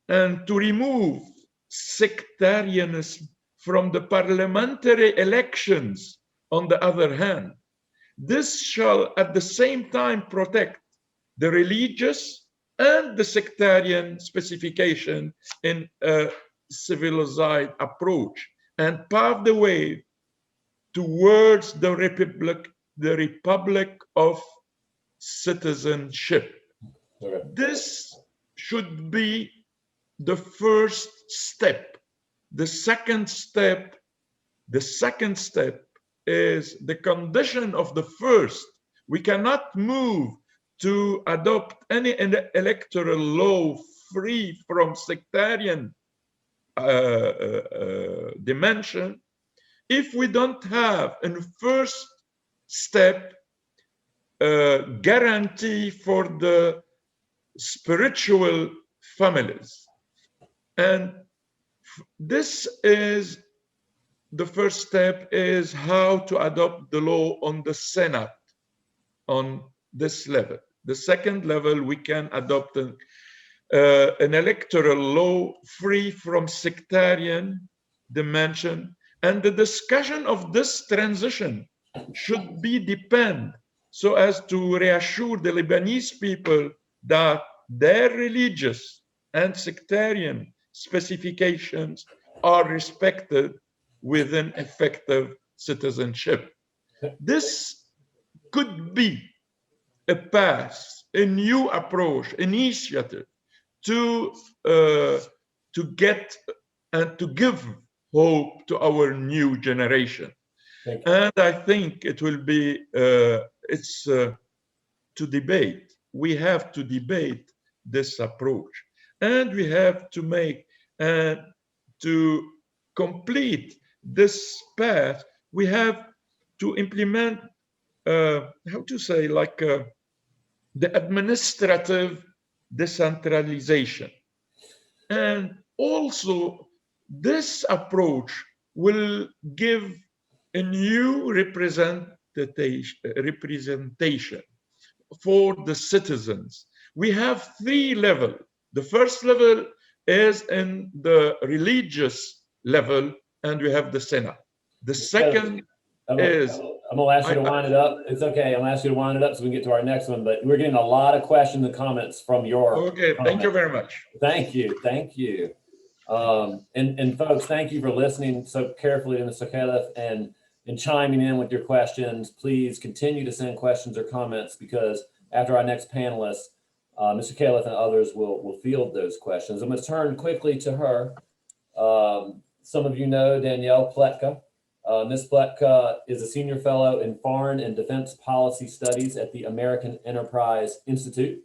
and to remove sectarianism from the parliamentary elections on the other hand. This shall at the same time protect the religious and the sectarian specification in a civilized approach and pave the way towards the republic of citizenship. Okay. This should be the first step. The second step is the condition of the first. We cannot move to adopt any electoral law free from sectarian dimension if we don't have in first step guarantee for the spiritual families. And this is the first step, is how to adopt the law on the Senate on this level. The second level, we can adopt an electoral law free from sectarian dimension. And the discussion of this transition should be depend so as to reassure the Lebanese people that their religious and sectarian specifications are respected within effective citizenship. This could be a path, a new approach, initiative to get and to give hope to our new generation. And I think it will be, it's to debate. We have to debate this approach. And we have to make, to complete this path, we have to implement, how to say, like the administrative decentralization. And also, this approach will give a new representation for the citizens. We have three levels. The first level is in the religious level, and we have the Senate. The second is... I'm gonna ask you to wind it up. It's okay. I'm gonna ask you to wind it up so we can get to our next one, but we're getting a lot of questions and comments from your Okay, thank you very much. Thank you. Thank you. And folks, thank you for listening so carefully to Mr. Caliph and chiming in with your questions. Please continue to send questions or comments, because after our next panelist, Mr. Caliph and others will field those questions. I'm going to turn quickly to her. Some of you know Danielle Pletka. Ms. Pletka is a senior fellow in Foreign and Defense Policy Studies at the American Enterprise Institute,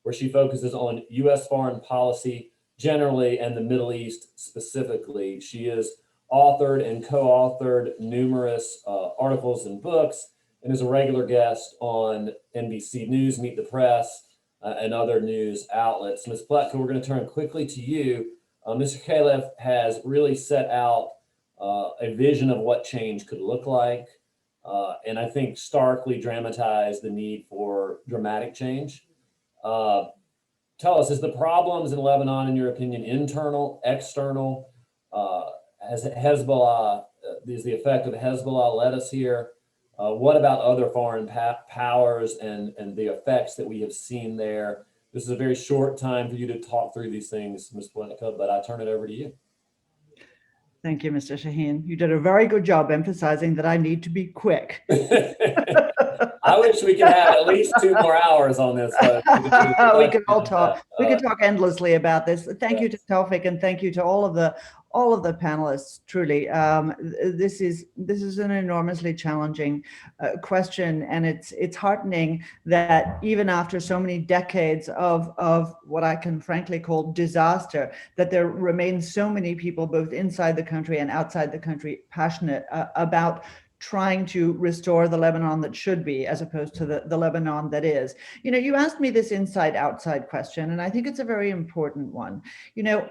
where she focuses on U.S. foreign policy generally and the Middle East specifically. She has authored and co-authored numerous articles and books, and is a regular guest on NBC News, Meet the Press, and other news outlets. Ms. Pletka, we're going to turn quickly to you. Mr. Caliph has really set out a vision of what change could look like, and I think starkly dramatized the need for dramatic change. Tell us, is the problems in Lebanon, in your opinion, internal, external? Has Hezbollah, is the effect of Hezbollah led us here? What about other foreign powers and the effects that we have seen there? This is a very short time for you to talk through these things, Ms. Pletka, but I turn it over to you. Thank you, Mr. Shaheen. You did a very good job emphasizing that I need to be quick. I wish we could have at least 2 more hours on this. We could all talk. We could talk endlessly about this. Thank you to Taufik, and thank you to all of the panelists. Truly, this is an enormously challenging question, and it's heartening that even after so many decades of what I can frankly call disaster, that there remain so many people both inside the country and outside the country passionate about trying to restore the Lebanon that should be, as opposed to the Lebanon that is. You know, you asked me this inside-outside question, and I think it's a very important one. You know,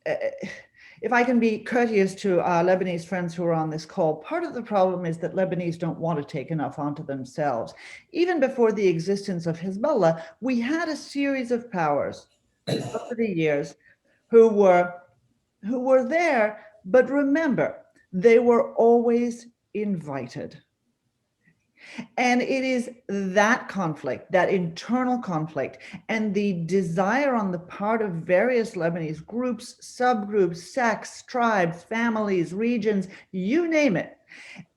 if I can be courteous to our Lebanese friends who are on this call, part of the problem is that Lebanese don't want to take enough onto themselves. Even before the existence of Hezbollah, we had a series of powers over the years who were there, but remember, they were always invited. And it is that conflict, that internal conflict, and the desire on the part of various Lebanese groups, subgroups, sects, tribes, families, regions, you name it,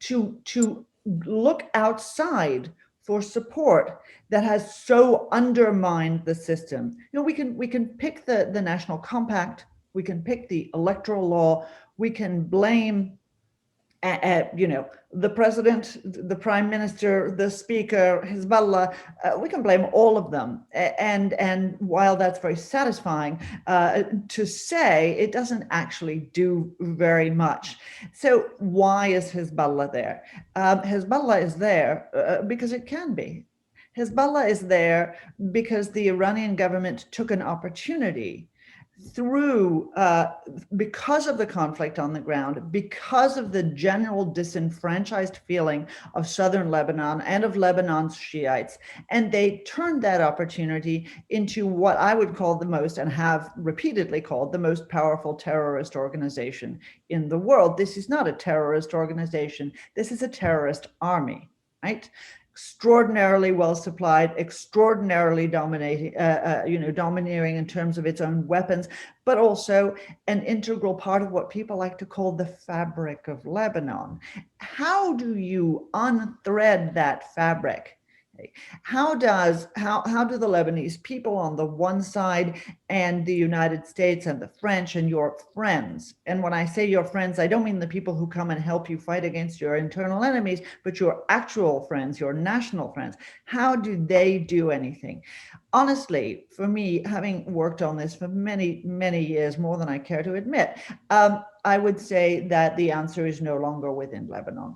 to look outside for support that has so undermined the system. You know, we can pick the National Compact, we can pick the electoral law, we can blame The president, the prime minister, the speaker, Hezbollah, we can blame all of them. And while that's very satisfying to say, it doesn't actually do very much. So why is Hezbollah there? Hezbollah is there because it can be. Hezbollah is there because the Iranian government took an opportunity through, because of the conflict on the ground, because of the general disenfranchised feeling of southern Lebanon and of Lebanon's Shiites. And they turned that opportunity into what I would call the most, and have repeatedly called, the most powerful terrorist organization in the world. This is not a terrorist organization. This is a terrorist army, right? Extraordinarily well supplied, extraordinarily dominating, domineering in terms of its own weapons, but also an integral part of what people like to call the fabric of Lebanon. How do you unthread that fabric? How do the Lebanese people on the one side and the United States and the French and your friends, and when I say your friends, I don't mean the people who come and help you fight against your internal enemies, but your actual friends, your national friends, how do they do anything? Honestly, for me, having worked on this for many, many years, more than I care to admit, I would say that the answer is no longer within Lebanon.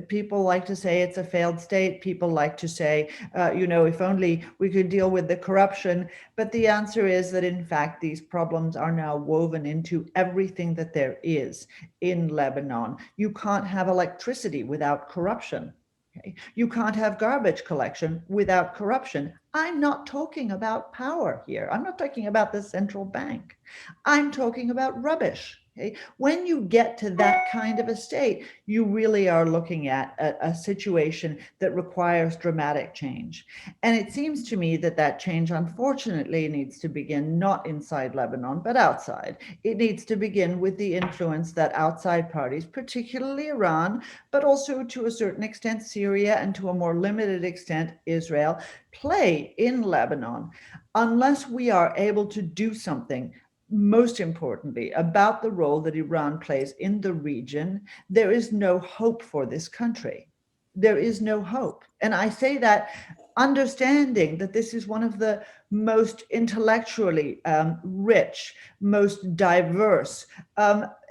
People like to say it's a failed state. People like to say, if only we could deal with the corruption. But the answer is that, in fact, these problems are now woven into everything that there is in Lebanon. You can't have electricity without corruption. Okay? You can't have garbage collection without corruption. I'm not talking about power here. I'm not talking about the central bank. I'm talking about rubbish. Okay? When you get to that kind of a state, you really are looking at a situation that requires dramatic change. And it seems to me that that change, unfortunately, needs to begin not inside Lebanon, but outside. It needs to begin with the influence that outside parties, particularly Iran, but also to a certain extent Syria, and to a more limited extent Israel, play in Lebanon. Unless we are able to do something, most importantly, about the role that Iran plays in the region, there is no hope for this country. There is no hope. And I say that understanding that this is one of the most intellectually rich, most diverse,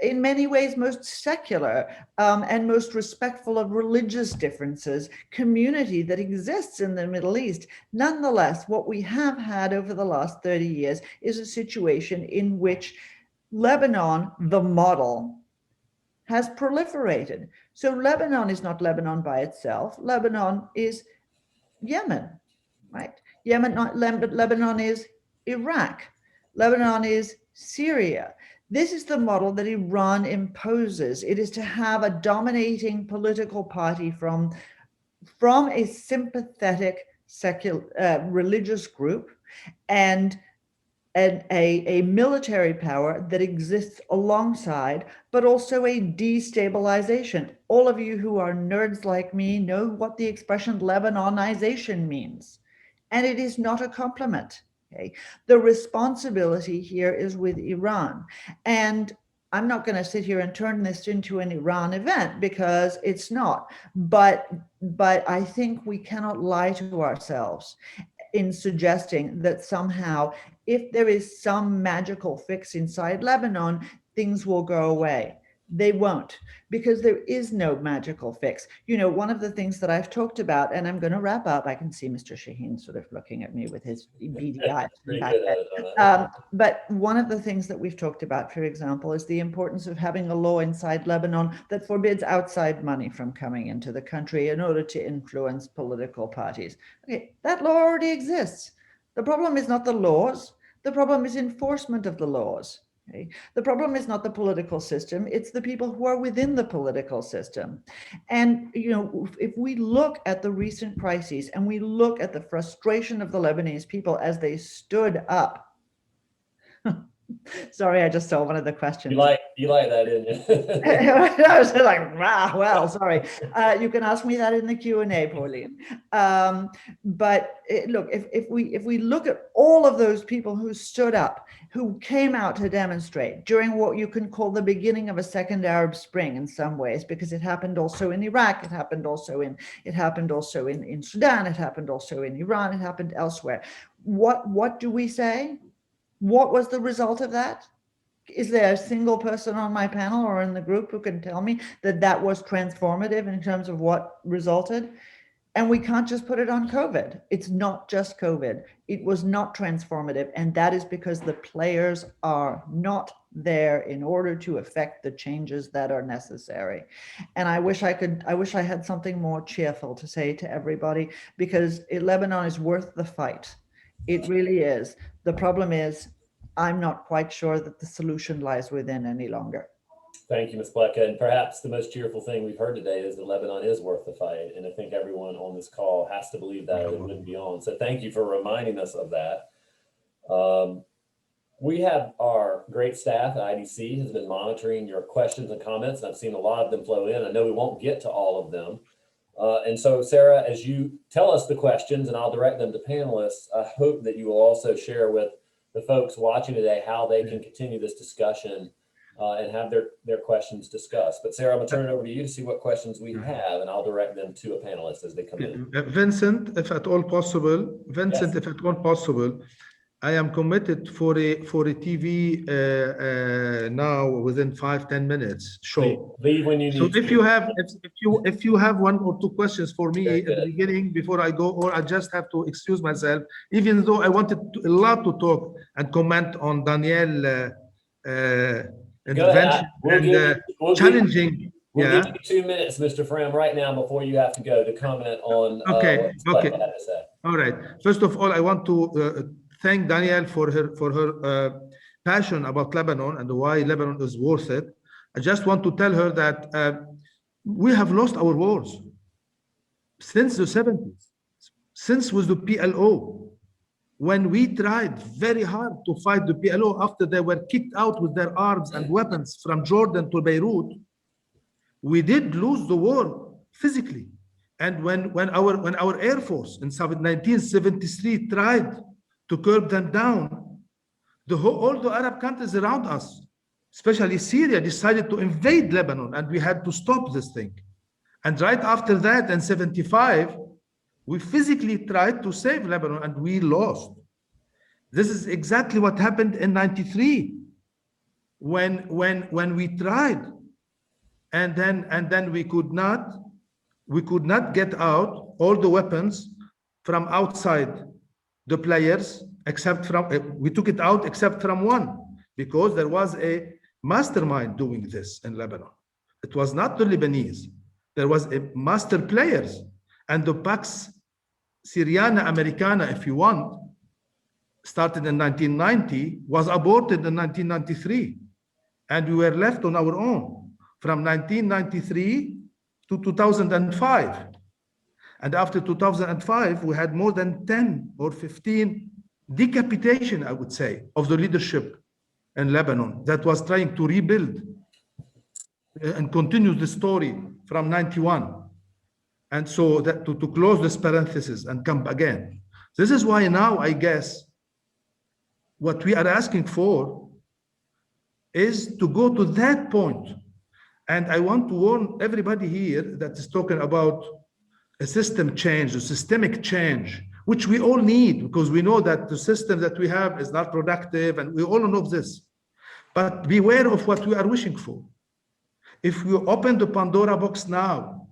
in many ways most secular, and most respectful of religious differences community that exists in the Middle East. Nonetheless, what we have had over the last 30 years is a situation in which Lebanon, the model, has proliferated. So Lebanon is not Lebanon by itself. Lebanon is Yemen, right? Lebanon is Iraq. Lebanon is Syria. This is the model that Iran imposes. It is to have a dominating political party from a sympathetic secular religious group, and a military power that exists alongside, but also a destabilization. All of you who are nerds like me know what the expression Lebanonization means, and it is not a compliment. Okay? The responsibility here is with Iran. And I'm not going to sit here and turn this into an Iran event, because it's not. But I think we cannot lie to ourselves in suggesting that somehow, if there is some magical fix inside Lebanon, things will go away. They won't, because there is no magical fix. One of the things that I've talked about, and I'm going to wrap up, I can see Mr. Shaheen sort of looking at me with his beady eyes. But one of the things that we've talked about, for example, is the importance of having a law inside Lebanon that forbids outside money from coming into the country in order to influence political parties. Okay, that law already exists. The problem is not the laws. The problem is enforcement of the laws. Okay? The problem is not the political system, it's the people who are within the political system. And if we look at the recent crises, and we look at the frustration of the Lebanese people as they stood up Sorry, I just saw one of the questions. You like that, didn't you? I was like, wow, well, sorry. You can ask me that in the Q&A, Pauline. But look, if we look at all of those people who stood up, who came out to demonstrate during what you can call the beginning of a second Arab Spring in some ways, because it happened also in Iraq, it happened also in Sudan, it happened also in Iran, it happened elsewhere. What do we say? What was the result of that? Is there a single person on my panel or in the group who can tell me that that was transformative in terms of what resulted? And we can't just put it on COVID. It's not just COVID. It was not transformative. And that is because the players are not there in order to affect the changes that are necessary. And I wish I had something more cheerful to say to everybody, because Lebanon is worth the fight. It really is. The problem is, I'm not quite sure that the solution lies within any longer. Thank you, Ms. Pleka. And perhaps the most cheerful thing we've heard today is that Lebanon is worth the fight. And I think everyone on this call has to believe that, or they wouldn't be on. So thank you for reminding us of that. We have our great staff at IDC has been monitoring your questions and comments, and I've seen a lot of them flow in. I know we won't get to all of them. And so, Sarah, as you tell us the questions, and I'll direct them to panelists, I hope that you will also share with the folks watching today how they can continue this discussion and have their questions discussed. But Sarah, I'm gonna turn it over to you to see what questions we have, and I'll direct them to a panelist as they come in. Vincent, if at all possible, I am committed for a TV now within 5-10 minutes show. Leave when you need. So to. if you have 1 or 2 questions for me at the beginning before I go, or I just have to excuse myself, even though I wanted a lot to talk and comment on Danielle intervention we'll challenging. We'll give you 2 minutes, Mr. Fram, right now before you have to go to comment on Okay. what you had to say. All right. First of all, I want to thank Danielle for her passion about Lebanon and why Lebanon is worth it. I just want to tell her that we have lost our wars since the 70s, since with the PLO. When we tried very hard to fight the PLO after they were kicked out with their arms and weapons from Jordan to Beirut, we did lose the war physically. And when our Air Force in 1973 tried to curb them down, all the Arab countries around us, especially Syria, decided to invade Lebanon, and we had to stop this thing. And right after that, in 75, we physically tried to save Lebanon, and we lost. This is exactly what happened in 93, when we tried, and then we could not get out all the weapons from outside the players, except from we took it out except from one, because there was a mastermind doing this in Lebanon. It was not the Lebanese. There was a master players, and the Pax Syriana Americana, if you want, started in 1990, was aborted in 1993, and we were left on our own from 1993 to 2005. And after 2005, we had more than 10 or 15 decapitation, I would say, of the leadership in Lebanon that was trying to rebuild and continue the story from 91. And so that to close this parenthesis and come again. This is why now, I guess, what we are asking for is to go to that point. And I want to warn everybody here that is talking about a system change, a systemic change, which we all need, because we know that the system that we have is not productive, and we all know this. But beware of what we are wishing for. If we open the Pandora box now,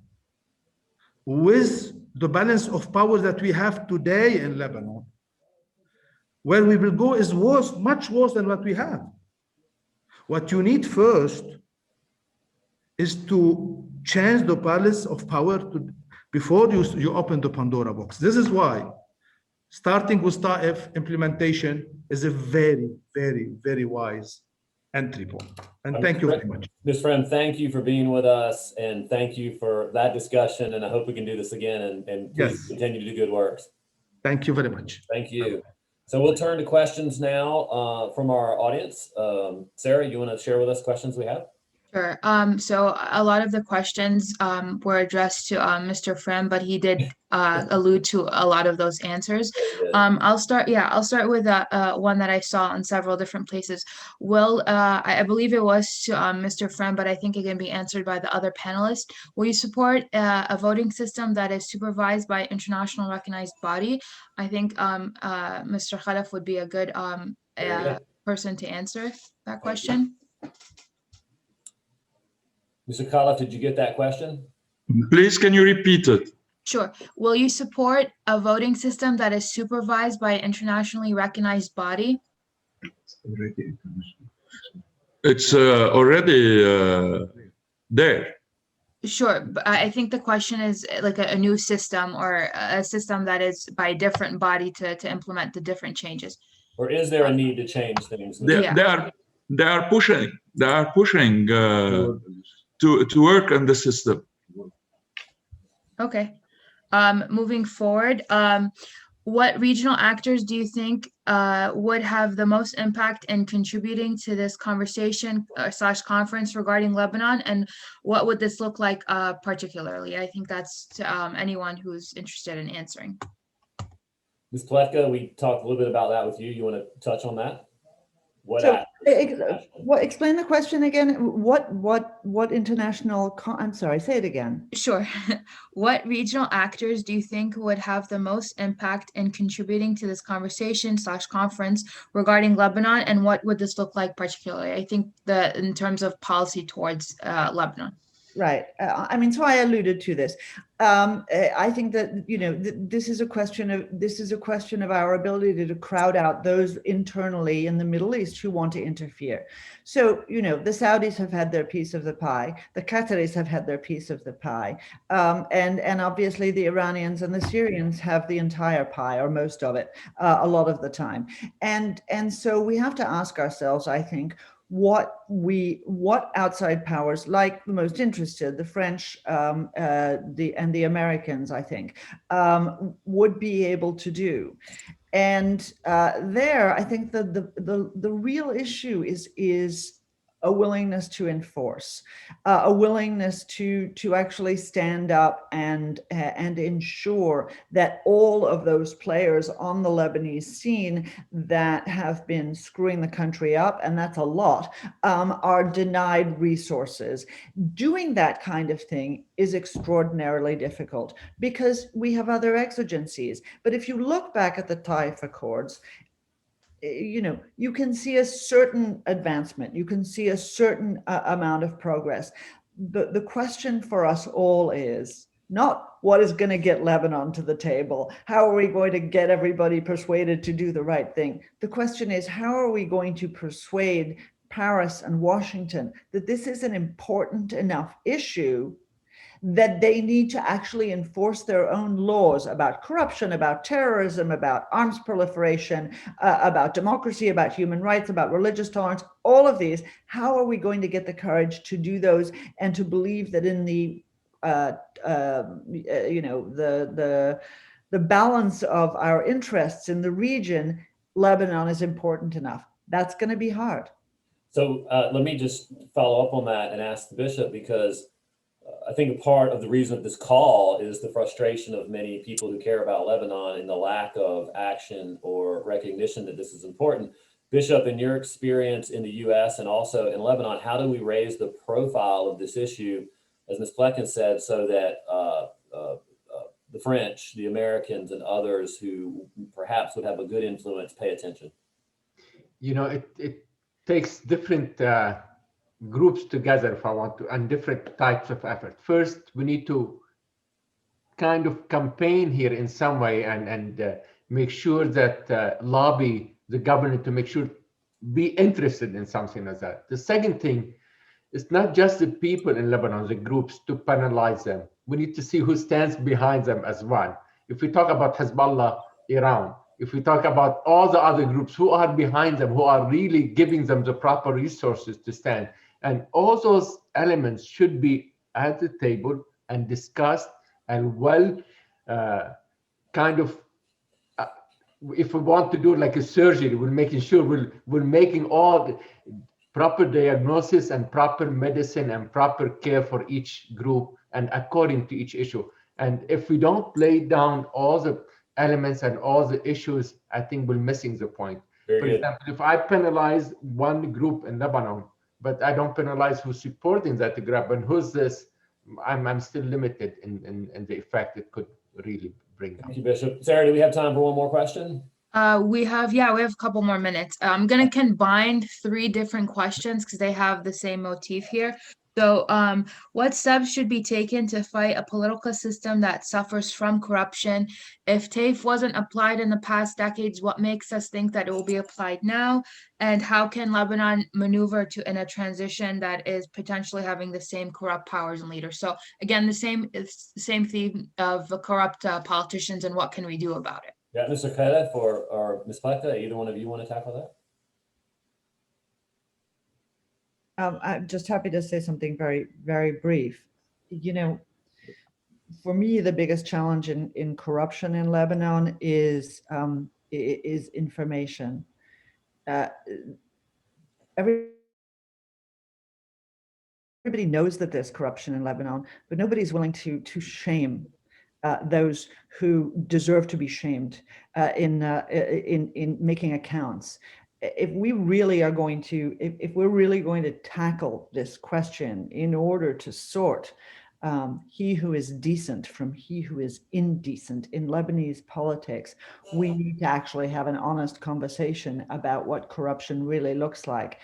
with the balance of power that we have today in Lebanon, where we will go is worse, much worse than what we have. What you need first is to change the balance of power before you open the Pandora box. This is why starting with Ta'if implementation is a very, very, very wise entry point. And thank you very much. Ms. Frem, thank you for being with us, and thank you for that discussion. And I hope we can do this again, and please continue to do good work. Thank you very much. Thank you. So we'll turn to questions now from our audience. Sarah, you want to share with us questions we have? Sure. So a lot of the questions were addressed to Mr. Frem, but he did allude to a lot of those answers. I'll start with one that I saw on several different places. Will, I believe it was to Mr. Frem, but I think it can be answered by the other panelists. Will you support a voting system that is supervised by international recognized body? I think Mr. Khalaf would be a good person to answer that question. Mr. Khalaf, did you get that question? Please, can you repeat it? Sure. Will you support a voting system that is supervised by an internationally recognized body? It's already there. Sure, but I think the question is like a new system or a system that is by a different body to implement the different changes. Or is there a need to change things? They are pushing to work on the system. Okay. Moving forward, what regional actors do you think would have the most impact in contributing to this conversation / conference regarding Lebanon, and what would this look like particularly? I think that's to anyone who's interested in answering. Ms. Pletka, we talked a little bit about that with you. You want to touch on that? Explain the question again. What international? I'm sorry. Say it again. Sure. What regional actors do you think would have the most impact in contributing to this conversation / conference regarding Lebanon, and what would this look like particularly? I think in terms of policy towards Lebanon. Right. I mean, so I alluded to this. I think that this is a question of our ability to crowd out those internally in the Middle East who want to interfere. So the Saudis have had their piece of the pie. The Qataris have had their piece of the pie, and obviously the Iranians and the Syrians have the entire pie or most of it a lot of the time. And so we have to ask ourselves, I think, what outside powers, like the most interested, the French, the Americans, I think, would be able to do. And there, I think that the real issue is a willingness to enforce, a willingness to actually stand up and ensure that all of those players on the Lebanese scene that have been screwing the country up, and that's a lot, are denied resources. Doing that kind of thing is extraordinarily difficult because we have other exigencies. But if you look back at the Taif Accords, you can see a certain advancement, you can see a certain amount of progress. The question for us all is not what is going to get Lebanon to the table, how are we going to get everybody persuaded to do the right thing? The question is, how are we going to persuade Paris and Washington that this is an important enough issue that they need to actually enforce their own laws about corruption, about terrorism, about arms proliferation, about democracy, about human rights, about religious tolerance, all of these. How are we going to get the courage to do those and to believe that in the balance of our interests in the region, Lebanon is important enough? That's going to be hard. So let me just follow up on that and ask the bishop, because I think a part of the reason of this call is the frustration of many people who care about Lebanon and the lack of action or recognition that this is important. Bishop, in your experience in the U.S. and also in Lebanon, how do we raise the profile of this issue, as Ms. Plekken said, so that the French, the Americans, and others who perhaps would have a good influence pay attention? It takes different groups together, if I want to, and different types of effort. First, we need to kind of campaign here in some way and make sure that lobby the government to make sure be interested in something like that. The second thing is not just the people in Lebanon, the groups, to penalize them. We need to see who stands behind them as one. If we talk about Hezbollah, Iran, if we talk about all the other groups, who are behind them, who are really giving them the proper resources to stand. And all those elements should be at the table and discussed and if we want to do like a surgery, we're making sure we're making all the proper diagnosis and proper medicine and proper care for each group and according to each issue. And if we don't lay down all the elements and all the issues, I think we're missing the point. Very For good. example, if I penalize one group in Lebanon, but I don't penalize who's supporting that group and who's this, I'm still limited in the effect it could really bring. Thank you, Bishop. Sarah, do we have time for one more question? We have a couple more minutes. I'm gonna combine 3 different questions because they have the same motif here. So, what steps should be taken to fight a political system that suffers from corruption? If TAFE wasn't applied in the past decades, what makes us think that it will be applied now? And how can Lebanon maneuver in a transition that is potentially having the same corrupt powers and leaders? So again, it's the same theme of corrupt politicians and what can we do about it? Yeah, Mr. Khaled or Ms. Plata, either one of you want to tackle that? I'm just happy to say something very, very brief. You know, for me, the biggest challenge in corruption in Lebanon is information. Everybody knows that there's corruption in Lebanon, but nobody's willing to shame those who deserve to be shamed in making accounts. If we really are going to, if we're really going to tackle this question in order to sort he who is decent from he who is indecent in Lebanese politics, we need to actually have an honest conversation about what corruption really looks like.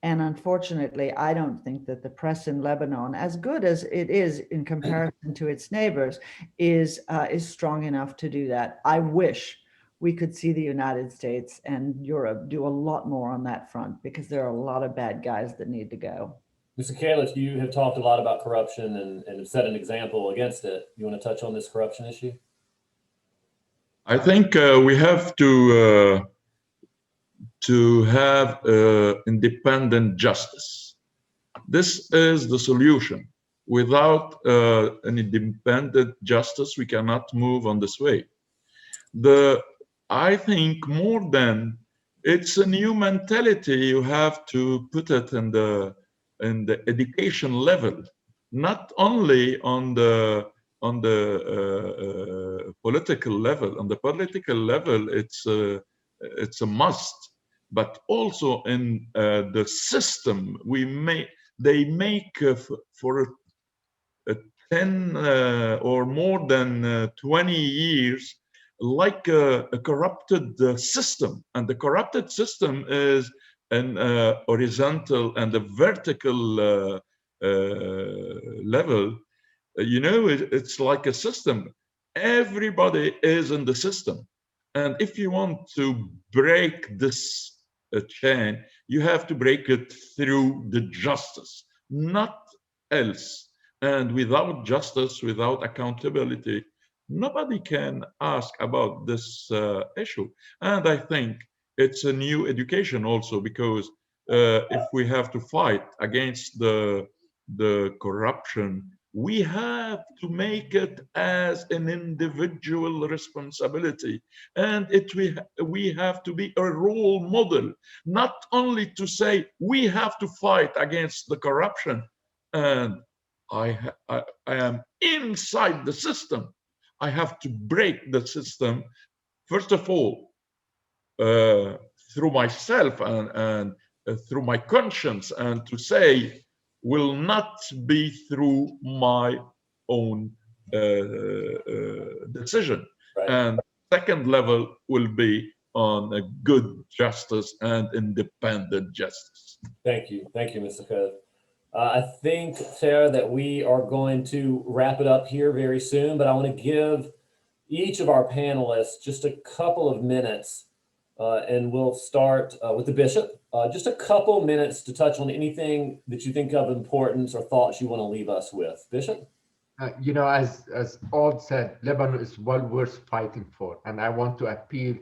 And unfortunately, I don't think that the press in Lebanon, as good as it is in comparison to its neighbors, is strong enough to do that. I wish we could see the United States and Europe do a lot more on that front, because there are a lot of bad guys that need to go. Mr. Kalish, you have talked a lot about corruption and have set an example against it. You want to touch on this corruption issue? I think we have to have independent justice. This is the solution. Without an independent justice, we cannot move on this way. I think more than it's a new mentality, you have to put it in the education level, not only on the political level. On the political level, it's a must, but also in the system. They make for 10 or more than 20 years like a corrupted system, and the corrupted system is an horizontal and a vertical level. You know, it's like a system. Everybody is in the system, and if you want to break this chain, you have to break it through the justice, not else. And without justice, without accountability, nobody can ask about this issue. And I think it's a new education also, because if we have to fight against the corruption, we have to make it as an individual responsibility. And we have to be a role model, not only to say we have to fight against the corruption and I am inside the system. I have to break the system, first of all, through myself and through my conscience, and to say will not be through my own decision. Right. And second level will be on a good justice and independent justice. Thank you, Mr. Khaled. I think, Sarah, that we are going to wrap it up here very soon, but I want to give each of our panelists just a couple of minutes, and we'll start with the bishop. Just a couple minutes to touch on anything that you think of importance or thoughts you want to leave us with. Bishop? You know, as Odd said, Lebanon is well worth fighting for. And I want to appeal,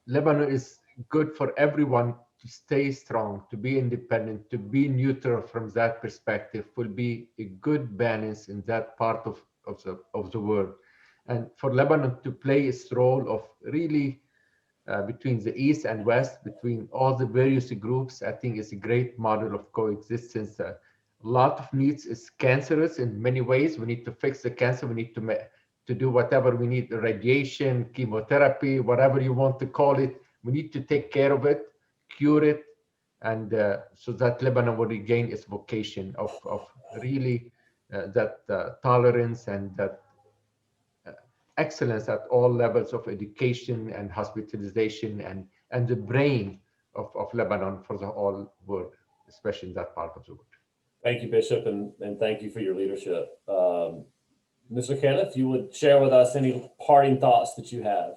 Lebanon is good for everyone to stay strong, to be independent, to be neutral from that perspective, will be a good balance in that part of the world. And for Lebanon to play its role of really between the East and West, between all the various groups. I think it's a great model of coexistence. A lot of needs is cancerous in many ways. We need to fix the cancer. We need to do whatever we need, radiation, chemotherapy, whatever you want to call it. We need to take care of it, cure it, and so that Lebanon will regain its vocation of really that tolerance and that excellence at all levels of education and hospitalization and the brain of Lebanon for the whole world, especially in that part of the world. Thank you, Bishop, and thank you for your leadership. Mr. Kenneth, you would share with us any parting thoughts that you have.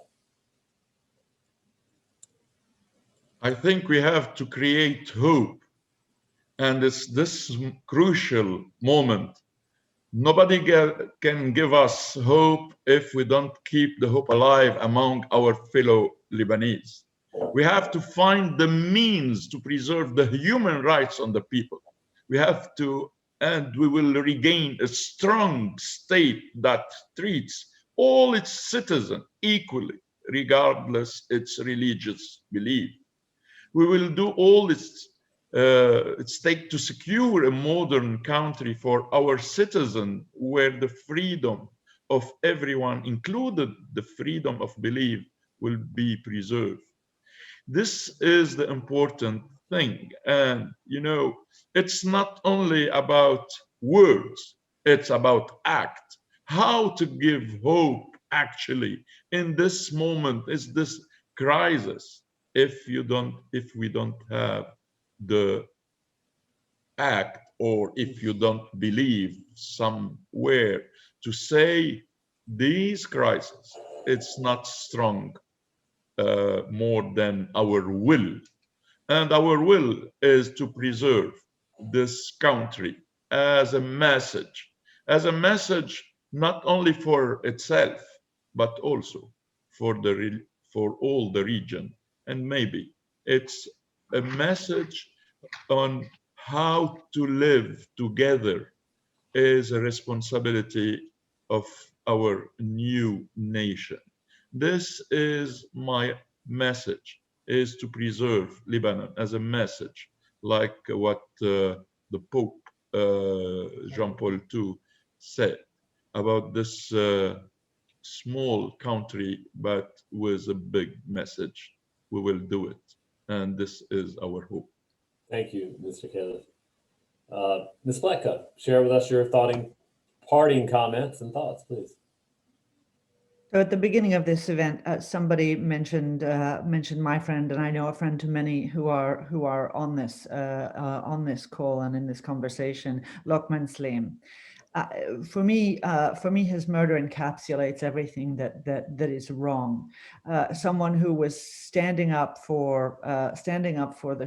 I think we have to create hope. And it's this crucial moment. Nobody can give us hope if we don't keep the hope alive among our fellow Lebanese. We have to find the means to preserve the human rights of the people. We have to, and we will regain a strong state that treats all its citizens equally, regardless its religious belief. We will do all its stake to secure a modern country for our citizens, where the freedom of everyone, included the freedom of belief, will be preserved. This is the important thing. And, you know, it's not only about words, it's about act. How to give hope actually in this moment, is this crisis, if we don't have the act, or if you don't believe somewhere to say these crises, it's not strong more than our will. And our will is to preserve this country as a message not only for itself, but also for all the region. And maybe it's a message on how to live together is a responsibility of our new nation. This is my message, is to preserve Lebanon as a message, like what the Pope Jean Paul II said about this small country, but with a big message. We will do it. And this is our hope. Thank you, Mr. Kenneth. Ms. Flecka, share with us your parting comments and thoughts, please. So at the beginning of this event, somebody mentioned my friend, and I know a friend to many who are on this call and in this conversation, Lokman Saleem. For me, his murder encapsulates everything that is wrong. Someone who was standing up for the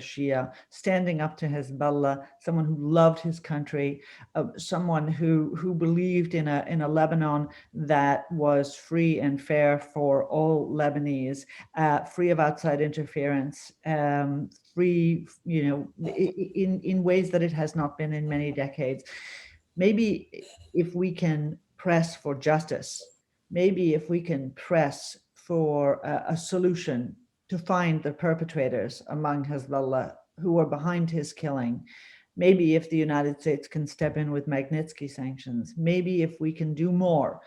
Shia, standing up to Hezbollah, someone who loved his country, someone who believed in a Lebanon that was free and fair for all Lebanese, free of outside interference, free, in ways that it has not been in many decades. Maybe if we can press for justice, maybe if we can press for a solution to find the perpetrators among Hezbollah who are behind his killing, maybe if the United States can step in with Magnitsky sanctions, maybe if we can do more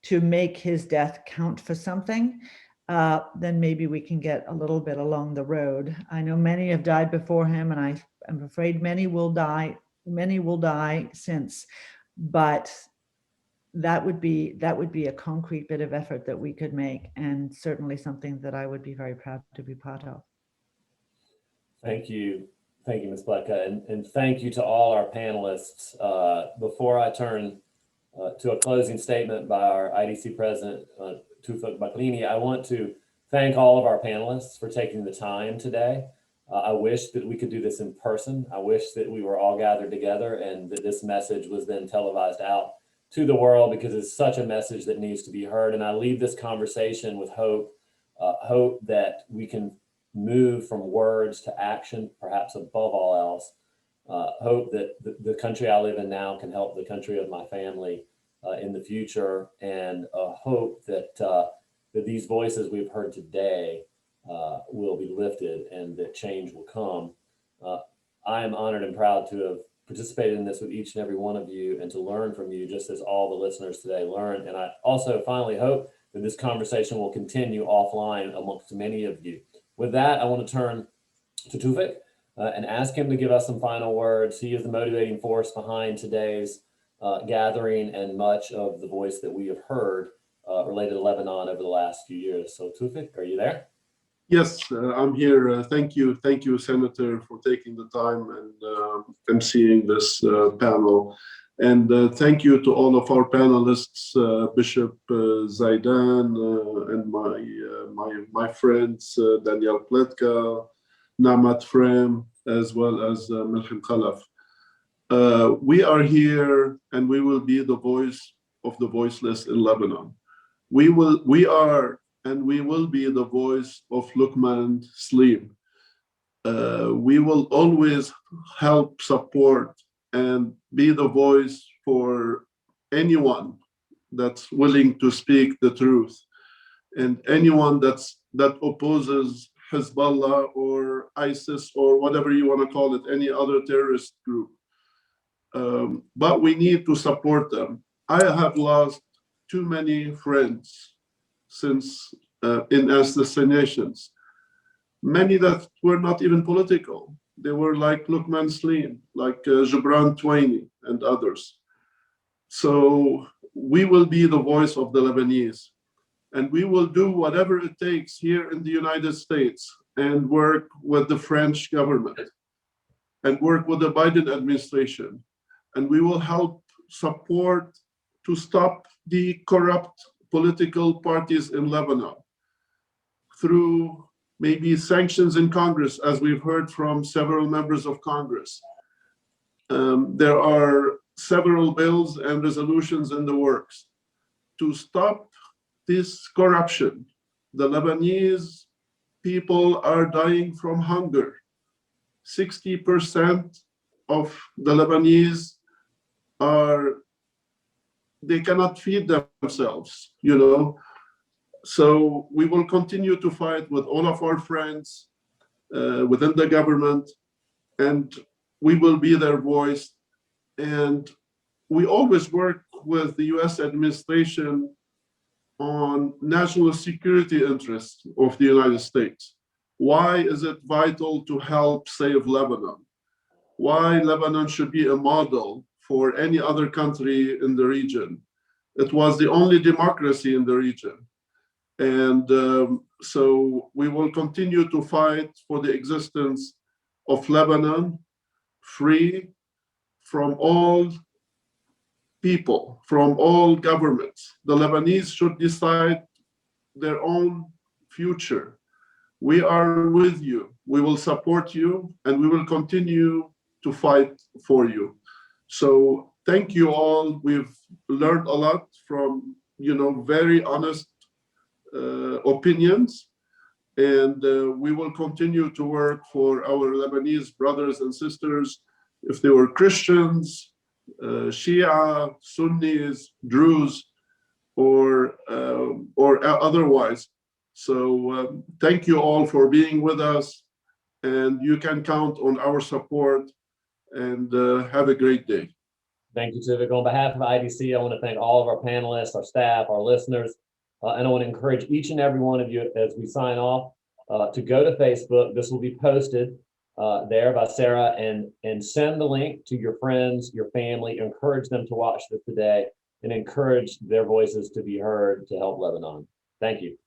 to make his death count for something, then maybe we can get a little bit along the road. I know many have died before him, and I'm afraid many will die since, but that would be a concrete bit of effort that we could make, and certainly something that I would be very proud to be part of. Thank you, Ms. Flecka, and thank you to all our panelists. Before I turn to a closing statement by our IDC president, Tufik Baklini, I want to thank all of our panelists for taking the time today. I wish that we could do this in person. I wish that we were all gathered together and that this message was then televised out to the world, because it's such a message that needs to be heard. And I leave this conversation with hope that we can move from words to action, perhaps above all else. Hope that the country I live in now can help the country of my family in the future, and hope that these voices we've heard today will be lifted and that change will come. I am honored and proud to have participated in this with each and every one of you and to learn from you, just as all the listeners today learned. And I also finally hope that this conversation will continue offline amongst many of you. With that, I want to turn to Tufik and ask him to give us some final words. He is the motivating force behind today's gathering and much of the voice that we have heard related to Lebanon over the last few years. So Tufik, are you there? Yes, I'm here. Thank you, Senator, for taking the time and emceeing this panel. And thank you to all of our panelists, Bishop Zaidan and my friends, Daniel Pletka, Namat Frem, as well as Milchem Khalaf. We are here and we will be the voice of the voiceless in Lebanon. We are and we will be the voice of Luqman Slim. We will always help, support, and be the voice for anyone that's willing to speak the truth, and anyone that opposes Hezbollah or ISIS or whatever you want to call it, any other terrorist group. But we need to support them. I have lost too many friends since in assassinations, many that were not even political. They were like Luqman Slim, like Gibran Twaini and others. So we will be the voice of the Lebanese, and we will do whatever it takes here in the United States and work with the French government and work with the Biden administration. And we will help support to stop the corrupt political parties in Lebanon through maybe sanctions in Congress, as we've heard from several members of Congress. There are several bills and resolutions in the works to stop this corruption. The Lebanese people are dying from hunger. 60% of the Lebanese they cannot feed themselves, you know. So we will continue to fight with all of our friends within the government, and we will be their voice. And we always work with the US administration on national security interests of the United States. Why is it vital to help save Lebanon? Why Lebanon should be a model for any other country in the region? It was the only democracy in the region. And so we will continue to fight for the existence of Lebanon, free from all people, from all governments. The Lebanese should decide their own future. We are with you. We will support you, and we will continue to fight for you. So thank you all. We've learned a lot from, very honest opinions, and we will continue to work for our Lebanese brothers and sisters, if they were Christians, Shia, Sunnis, Druze, or otherwise. So thank you all for being with us, and you can count on our support, and have a great day. Thank you, Tufik. On behalf of IDC, I want to thank all of our panelists, our staff, our listeners, and I want to encourage each and every one of you as we sign off to go to Facebook. This will be posted there by Sarah, and send the link to your friends, your family, encourage them to watch this today, and encourage their voices to be heard to help Lebanon. Thank you.